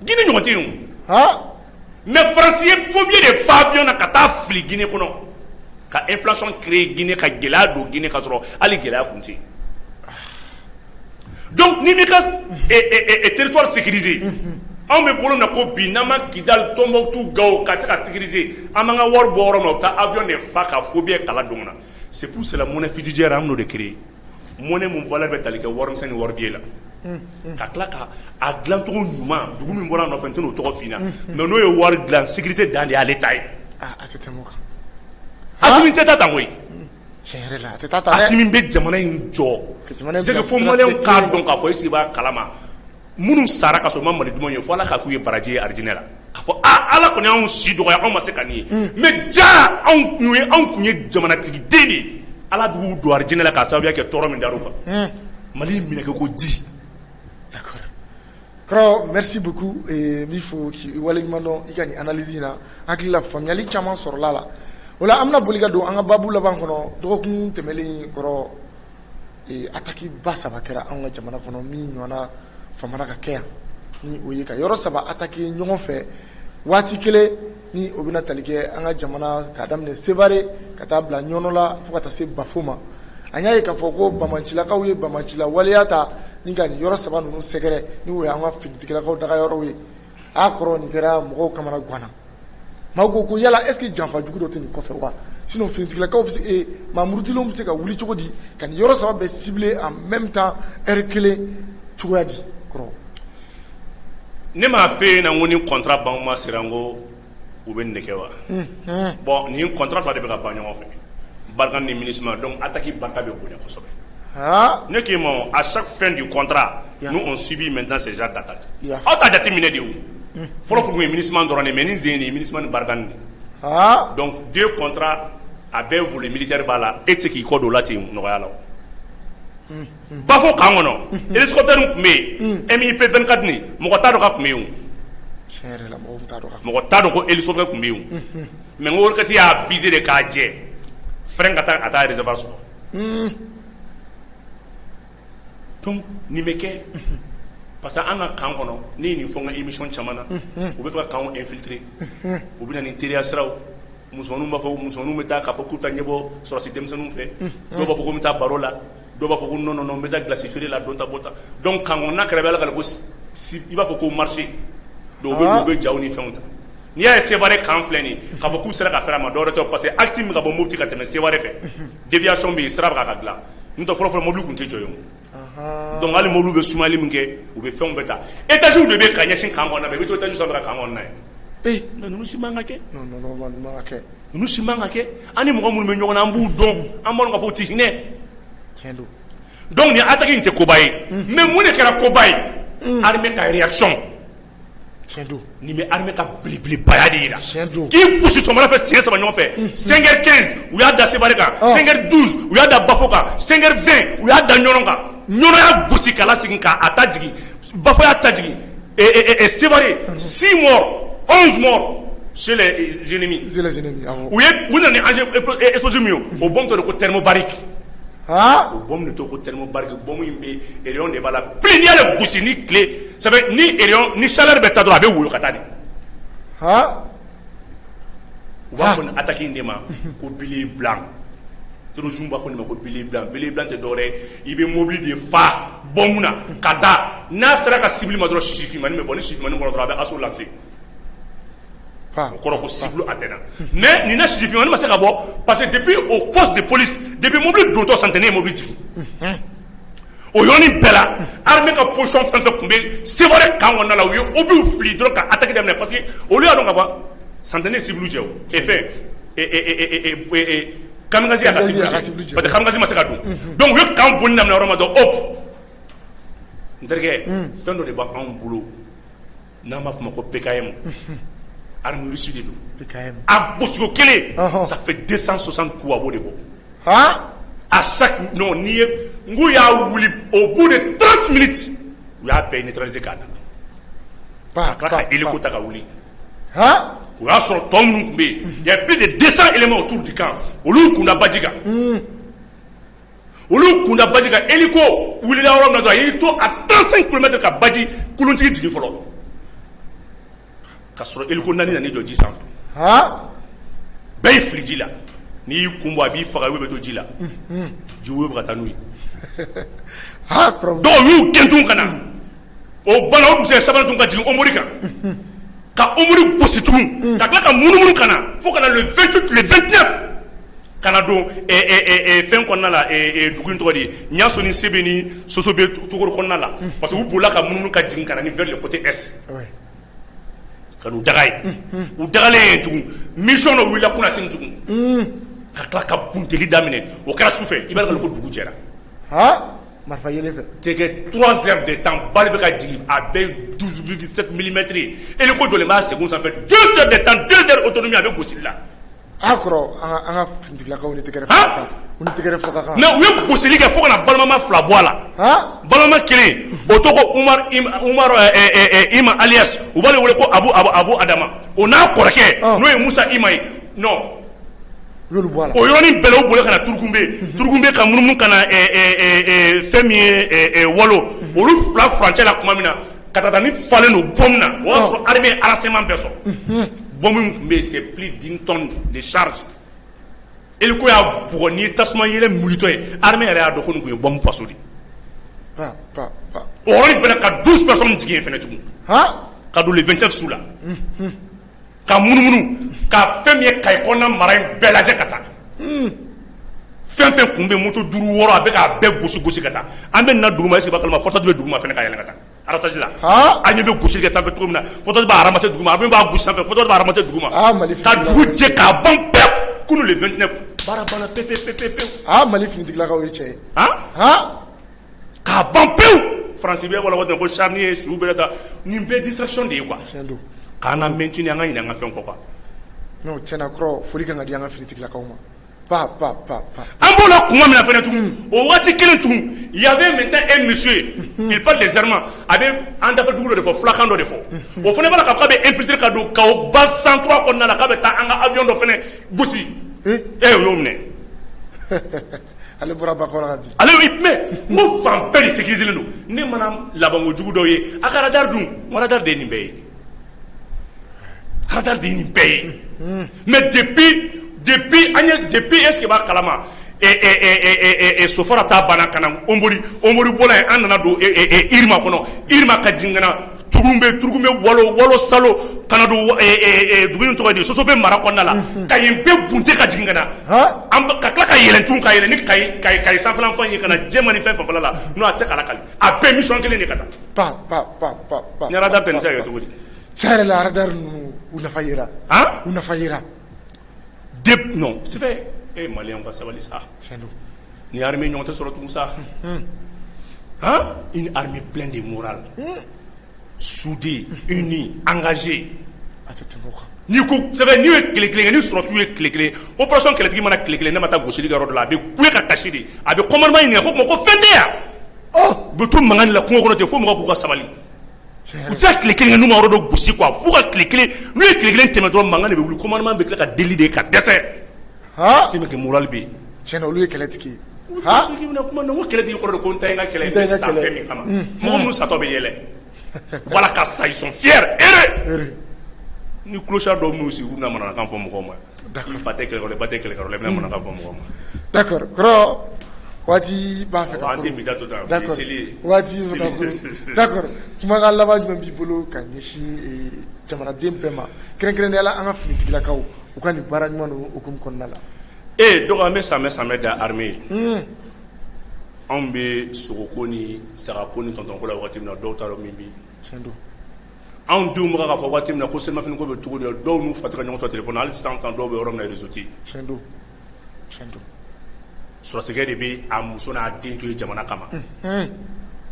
Guinée ɲɔgɔn tɛ yen o mais France ye phobie de fa avion na ka taa fili Guinée kɔnɔ ka inflation créer Guinée ka gɛlɛya don Guinée ka sɔrɔ hali gɛlɛya kun tɛ yen donc ni m'i ka territoire sécurisé anw bɛ bolo na ko bi n'an ma Kidal Tombouctou Gao ka se ka sécuriser an b'an ka wari bɔ yɔrɔ min na u taa avion de fa ka phobie kala don na c'est pour cela monnaie fiduciaire an b'o de créer monnaie mun valeur bɛ tali kɛ warimisɛn ni wari biye la ka tila ka a dilancogo ɲuman dugu min bɔra a nɔfɛ n tɛ n'o tɔgɔ f'i ɲɛna mais n'o ye wari dilan sécurité dan de y'ale ta ye a tɛ tɛmɛ o kan Assimi tɛ taa tan koyi tiɲɛ yɛrɛ la a tɛ taa tan dɛ Assimi bɛ jamana in jɔ c'est que fo maliyɛnw k'a dɔn k'a fɔ est-ce que i b'a kalama minnu sara ka sɔrɔ u ma mali duman ye fo ala k'a k'u ye baraji ye arijinɛ la k'a fɔ ala kɔni y'anw si dɔgɔya anw ma se ka nin ye mais ja anw kun ye jamanatigi den de ye ala b'u don arijinɛ la k'a sababuya kɛ tɔɔrɔ min dar'u kan mali minɛ kɛ ko di. d'accord kɔrɔ merci beaucoup n b'i fo k'i waleɲuman dɔn i ka nin analyse in na hakili la faamuyali caman sɔrɔla la o la an bɛna boli ka don an ka baabu laban kɔnɔ dɔgɔkun tɛmɛlen kɔrɔ attaque ba 3 kɛra anw ka jamana kɔnɔ min ɲɔgɔnna famana ka kɛ yan ni o ye ka yɔrɔ 3 attaque ɲɔgɔn fɛ waati kelen ni o bɛna tali kɛ an ka jamana k'a daminɛ Sevare ka taa bila Ɲɔnɔ la fo ka taa se Bafo ma an y'a ye k'a fɔ ko Bamancilakaw ye Bamancila waleya ta ni ka nin yɔrɔ 3 ninnu sɛgɛrɛ ni o ye an ka finitigilakaw daga yɔrɔw ye a kɔrɔ nin kɛra mɔgɔw kamana ganna maaw ko yala est-ce que janfa jugu dɔ tɛ nin kɔfɛ wa sinon finitigilakaw bɛ se mamurudilenw bɛ se ka wuli cogo di ka nin yɔrɔ saba bɛɛ cibler en même temps heure kelen cogoya di kɔrɔ. ne m'a fɛ yen na ko ni contrat ban ma sera n ko u bɛ nin de kɛ wa. bon nin contrat fila de bɛ ka ban ɲɔgɔn fɛ Barkhane ni MINUSMA donc attaque barika bɛ bonya kosɛbɛ. ne k'i ma à chaque fin du contrat nous on subit maintenant ces genres d'attaques. aw t'a jateminɛ de o fɔlɔ fɔlɔ ye MINUSMA dɔrɔn de mais ni Zeni ni MINUSMA ni Barkhane de. donc deux contrats a bɛɛ volet militaire b'a la e tɛ se k'i kɔ don o la ten nɔgɔya la o. bafo kan kɔnɔ hélicoptère tun bɛ yen MIP 24 nin mɔgɔ t'a dɔn ka tun bɛ yen o. mɔgɔ t'a dɔn ko hélicoptère tun bɛ yen o mais n ko Wolkati y'a visé de k'a jɛ frein ka taa a taa réservoir sɔrɔ. donc nin bɛ kɛ parce que an ka kan kɔnɔ ne ye nin fɔ n ka émission caman na u bɛ fɛ ka kanw infiltrer u bɛ na ni teriya siraw musomaninw b'a fɔ musomaninw bɛ taa k'a fɔ k'u ta ɲɛbɔ sɔrɔsi denmisɛnninw fɛ dɔw b'a fɔ ko n bɛ taa baro la dɔw b'a fɔ ko non non non n bɛ taa glace feere la don ta bɔ ta donc kan kɔnɔna kɛrɛ bɛ ala ka ko i b'a fɔ ko marché dɔw bɛ jaw ni fɛnw ta n'i y'a ye Sévaré kan filɛ nin k'a fɔ k'u sera ka fɛrɛ a ma dɔwɛrɛ tɛ parce que axe min ka bɔ Mopti ka tɛmɛ Sévaré fɛ déviation bɛ yen sira bɛ ka dilan n'o tɛ fɔlɔ mobili tun tɛ jɔ yen o. donc hali mobili bɛ sumali min kɛ u bɛ fɛnw bɛɛ ta étages de bɛ ka ɲɛsin kan kɔnɔna bɛɛ i bɛ to étage sanfɛ ka kan kɔnɔna ye. mais ninnu si man ka kɛ. non man ka kɛ. ninnu si man ka kɛ an ni mɔgɔ minnu bɛ ɲɔgɔn na an b'u dɔn an b'a dɔn k'a fɔ u tɛ hinɛ. tiɲɛ don. donc nin attaque in tɛ koba ye mais mun de kɛra koba ye armée ka réaction. tiɲɛ don. nin bɛ armée ka belebelebaya de yira. tiɲɛ don. k'i gosi sɔgɔmada fɛ siɲɛ saba ɲɔgɔn fɛ 5h15 u y'a da Sévaré kan 5h12 u y'a da Bafo kan 5h20 u y'a da Ɲɔnɔ kan Ɲɔnɔ y'a gosi k'a lasegin k'a ta jigin Bafo y'a ta jigin Sévaré 6 morts 11 morts chez les ennemis. u nana ni explosion min ye o bombe tɔ de ko thermobarique. o bombe de tɔ ko thermobarique bombe in bɛ rayon de b'a la plus n'i y'ale gosi ni tile sabu ni rayon ni chaleur bɛ taa dɔrɔn a bɛ woyo ka taa de. u b'a fɔ nin attaque in de ma ko bile blanc terrorisme b'a fɔ nin ma ko bile blanc tɛ dɔwɛrɛ ye i bɛ mobili de fa bombe na ka taa n'a sera ka cible ma dɔrɔn sisi finmani bɛ bɔ ni sisi finmani bɔra dɔrɔn a bɛ assaut lancer. o kɔrɔ ko cible atteint mais nin na sisi finmani ma se ka bɔ parce que depuis au poste de police depuis mobili dontɔ santenni ye mobili jigin o yɔrɔnin bɛɛ la armée ka position fɛn fɛn tun bɛ Sévaré kan kɔnɔna la u ye obliw fili dɔrɔn ka attaque daminɛ parce que olu y'a dɔn ka fɔ santenni ye cible jɛ o et fɛn kamikaze y'a ka cible jɛ parce que kamikaze ma se ka don donc u ye kan bonni daminɛ yɔrɔ ma dɔn hop n terikɛ fɛn dɔ de b'anw bolo n'an b'a fɔ ma ko PKM armée russe de don a gosigo kelen ça fait 260 coups a b'o de bɔ à chaque non n'i ye n ko y'a wuli au bout de 30 minutes u y'a bɛɛ neutraliser k'a da ka tila ka hélico ta ka wuli o y'a sɔrɔ tɔ minnu tun bɛ yen il y a plus de 200 éléments autour du camp olu kunda baji kan hélico wulila yɔrɔ min na dɔrɔn a y'i to à 35 km ka baji kuluntigi jigin fɔlɔ ka sɔrɔ hélico 4 nan'i jɔ ji sanfɛ bɛɛ y'i fili ji la n'i y'i kun bɔ a b'i faga bɛ to ji la ji woyo bɛ ka taa n'u ye dɔw y'u gɛn tun ka na o bana o dugusɛ sabanan tun ka jigin Omori kan ka Omori gosi tugun ka tila ka munumunu ka na fo ka na le 28 le 29 ka na don fɛn kɔnɔna la dugu in tɔgɔ de ye Ɲaso ni Sebe ni Soso bɛ Togoro kɔnɔna la parce que u bolila ka munumunu ka jigin ka na ni vers le côté est ka n'u daga ye u dagalen yen tugun mission dɔ wulila kunna sini tugun ka tila ka bunteli daminɛ o kɛra sufɛ i b'a dɔn ko dugu jɛra marifa yelen fɛ tɛ kɛ 3 heures de temps bali bɛ ka jigin a bɛ 12,7 mm ye hélico jɔlen b'a segun sanfɛ 2 heures de temps 2 heures autonomie a bɛ gosili la kɔrɔ an ka finitigilakaw ni tɛgɛrɛ fɔ ka kan mais u ye gosili kɛ fo ka na balimama 2 bɔ a la balima kelen o tɔgɔ Umar Ima alias u b'ale wele ko Abu Adama o n'a kɔrɔkɛ n'o ye Musa Ima ye non o yɔrɔnin bɛɛ la u boli ka na Turukunbe ka munumunu ka na fɛn min ye Walo olu 2 furancɛ la tuma min na ka taa ni falen don bombe na o y'a sɔrɔ armée ye renseignement bɛɛ sɔrɔ bombe min tun bɛ yen c'est plus d'1 tonne de charge hélico y'a bugɔ ni tasuma yɛlɛ mulitɔ ye armée yɛrɛ y'a dɔn ko nin tun ye bombe faso de o yɔrɔnin bɛɛ la ka 12 personnes jigin yen fɛnɛ tugun ka don le 29 su la ka munumunu ka fɛn min ye Kayi kɔnɔna mara in bɛɛ lajɛ ka taa fɛn fɛn kun bɛ moto 5 6 a bɛ k'a bɛɛ gosi ka taa an bɛ na duguma est-ce que b'a kalama portage bɛ duguma fɛnɛ ka yɛlɛ ka taa arasage la an ɲɛ bɛ gosili kɛ sanfɛ cogo min na portage b'a ramasser duguma a bɛ b'a gosi sanfɛ portage b'a ramasser duguma ka dugu jɛ k'a ban pewu kunu le 29 baara banna pepe Mali finitigilakaw ye cɛ ye k'a ban pewu France bɛ wala ko charnier su bɛɛ ta nin bɛɛ distraction de ye quoi k'an na maintenir an ka ɲinɛ an ka fɛn kɔ quoi non tiɲɛna kɔrɔ foli kan ka di an ka finitigilakaw ma pa an b'o la kuma min na fɛnɛ tugun o waati kelen tugun il y avait maintenant un monsieur il parle des armements a bɛ an dafa dugu dɔ de fɔ fulakan dɔ de fɔ o fɛnɛ b'a la k'a bɛ infiltrer ka don KO base 103 kɔnɔna la k'a bɛ taa an ka avion dɔ fɛnɛ gosi o y'o minɛ ale bɔra Bakɔrɔ ka di ale mais n ko fan bɛɛ de sécurisé don ne mana labanko jugu dɔw ye a ka radar dun radar de ye nin bɛɛ ye radar de ye nin bɛɛ ye mais depuis est-ce que b'a kalama sofara ta bana kana ombori bola ye an nana don Irima kɔnɔ Irima ka jingana turugun walo salo kana don dugu in tɔgɔ di soso bɛ mara kɔnɔna la ka yen bɛɛ bunte ka jigin kana ka tila ka yɛlɛn tun ka yɛlɛn ni kayi sanfɛlan fan ye kana jɛma ni fɛn fanfɛla la n'o a tɛ se ka lakali a bɛɛ mission kelen de ka taa pa ni radar tɛ nin se ka kɛ cogo di tiɲɛ yɛrɛ la radar ninnu u nafa yera non c'est vrai malien ka sabali sa ni armée ɲɔgɔn tɛ sɔrɔ tugun sa une armée pleine de morale soudée unie engagée ni ko c'est vrai ni ye tile kelen ni sɔrɔsiw ye tile kelen opération kɛlɛtigi mana tile kelen ne ma taa gosili kɛ yɔrɔ dɔ la a bɛ kule ka kasi de a bɛ commandement ɲininka ko fɛn tɛ yan u bɛ to mankan de la kungo kɔnɔ ten fo mɔgɔw k'u ka sabali u tɛ se ka tile kelen kɛ n'u ma yɔrɔ dɔ gosi quoi fo ka tile kelen n'u ye tile kelen tɛmɛ dɔrɔn mankan de bɛ wuli commandement bɛ tila ka deli de ka dɛsɛ tɛmɛ kɛ morale bɛ yen tiɲɛna olu ye kɛlɛtigi ye kuma na ko kɛlɛtigi kɔrɔ de ko n ta ye n ka kɛlɛ n sa fɛn min kama mɔgɔ minnu satɔ bɛ yɛlɛ wala ka sa ils sont fiers heureux ni clochard dɔw minnu sigi u bɛna mananakan fɔ mɔgɔw ma i fa tɛ kɛlɛkɛlaw ba tɛ kɛlɛkɛlaw i bɛna mananakan fɔ mɔgɔw ma d'accord kɔrɔ waati b'a fɛ an tɛ mita to tan d'accord kumakan laban jumɛn b'i bolo ka ɲɛsin jamanaden bɛɛ ma kɛrɛnkɛrɛnnenya la an ka finitigilakaw u ka nin baara ɲuman ninnu hukumu kɔnɔna la donc an bɛ samɛ da armée anw bɛ sogoko ni sagako ni tɔntɔnko la waati min na dɔw t'a dɔn min bi anw denw bɛ k'a fɔ waati min na ko selimafiniko bɛ cogo di dɔw n'u fa tɛ ka ɲɔgɔn sɔrɔ téléphone hali sisan dɔw bɛ yɔrɔ min na réseau tɛ sɔrɔsikɛ de bɛ a muso n'a den to ye jamana kama n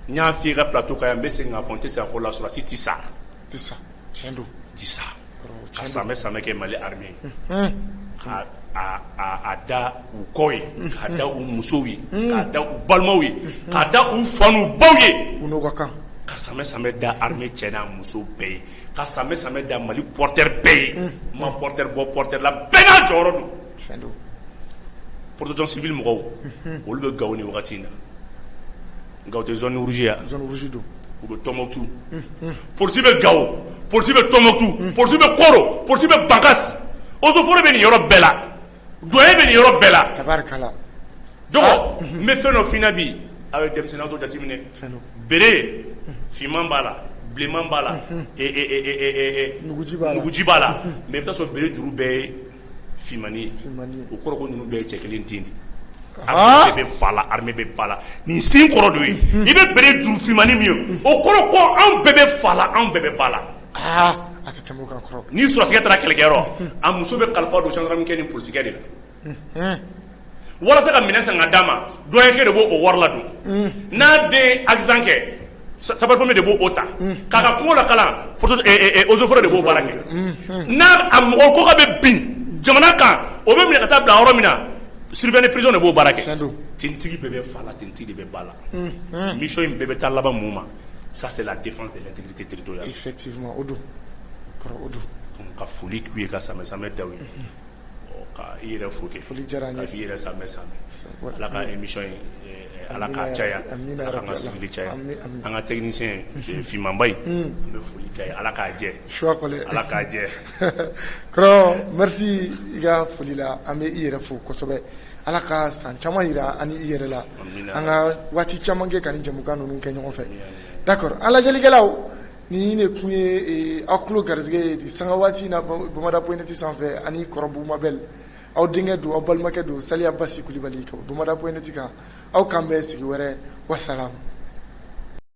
y'a f'i ka plateau kan yan n bɛ segin k'a fɔ n tɛ se k'a fɔ la sɔrɔsi tɛ sa ka samɛ kɛ Mali armée a da u kɔ ye k'a da u musow ye k'a da u balimaw ye k'a da u fa n'u baw ye u n'u ka kan ka samɛ da armée cɛ n'a muso bɛɛ ye ka samɛ da Mali porteur bɛɛ ye ma porteur bɔ porteur la bɛɛ n'a jɔyɔrɔ don protection civile mɔgɔw olu bɛ Gao ni wagati in na Gao tɛ zone rouge ya u bɛ Tɔnbukutu polisi bɛ Gao polisi bɛ Tɔnbukutu polisi bɛ Koro polisi bɛ Bankasi Osoforo bɛ nin yɔrɔ bɛɛ la doyen bɛ nin yɔrɔ bɛɛ la tabarikala donc n bɛ fɛn dɔ f'i ɲɛna bi a bɛ denmisɛnninya dɔ jateminɛ bere finman b'a la bilenman b'a la nuguji b'a la mais i bɛ taa sɔrɔ bere juru bɛɛ ye finmani ye o kɔrɔ ko ninnu bɛɛ ye cɛ kelen den de armée bɛ fa la armée bɛ ba la nin sin kɔrɔ dɔ ye i bɛ bere juru finmani min ye o kɔrɔ ko anw bɛɛ bɛ fa la anw bɛɛ bɛ ba la a tɛ tɛmɛ o kan kɔrɔ ni sɔrɔsikɛ taara kɛlɛkɛyɔrɔ a muso bɛ kalifa don gendarmerie ni polisikɛ de la walasa ka minɛn san ka d'a ma doyenkɛ de b'o wari ladon n'a den accident kɛ sapeurs-pompiers de b'o ta k'a ka kungo lakalan eaux-et-forêts de b'o baara kɛ n'a a mɔgɔ ko ka bɛ bin jamana kan o bɛ minɛ ka taa bila yɔrɔ min na surveillant prison de b'o baara kɛ tentigi bɛɛ bɛ fa la tentigi de bɛ ba la mission in bɛɛ bɛ taa laban mun ma ça c'est la défense de l'intégrité territoriale effectivement o don ka foli k'u ye ka samɛ daw ye ka i yɛrɛ fo kɛ ka f'i yɛrɛ samɛ ala ka émission in ala k'a caya ala k'an ka sigili caya an ka technicien Fimanba in an bɛ foli k'a ye ala k'a jɛ ala k'a jɛ kɔrɔ merci i ka foli la an bɛ i yɛrɛ fo kosɛbɛ ala ka san caman yira ani i yɛrɛ la an ka waati caman kɛ ka ni jamukan ninnu kɛ ɲɔgɔn fɛ d'accord an lajɛlikɛlaw ni ne kun ye aw tulo garisɛgɛ ye sanga waati in na Bamada.net sanfɛ ani Kɔrɔ Buguma Bɛl aw denkɛ don aw balimakɛ don Saliya Basi Kulibali ka bɔ Bamada.net kan aw k'an bɛn sigi wɛrɛ wasalaam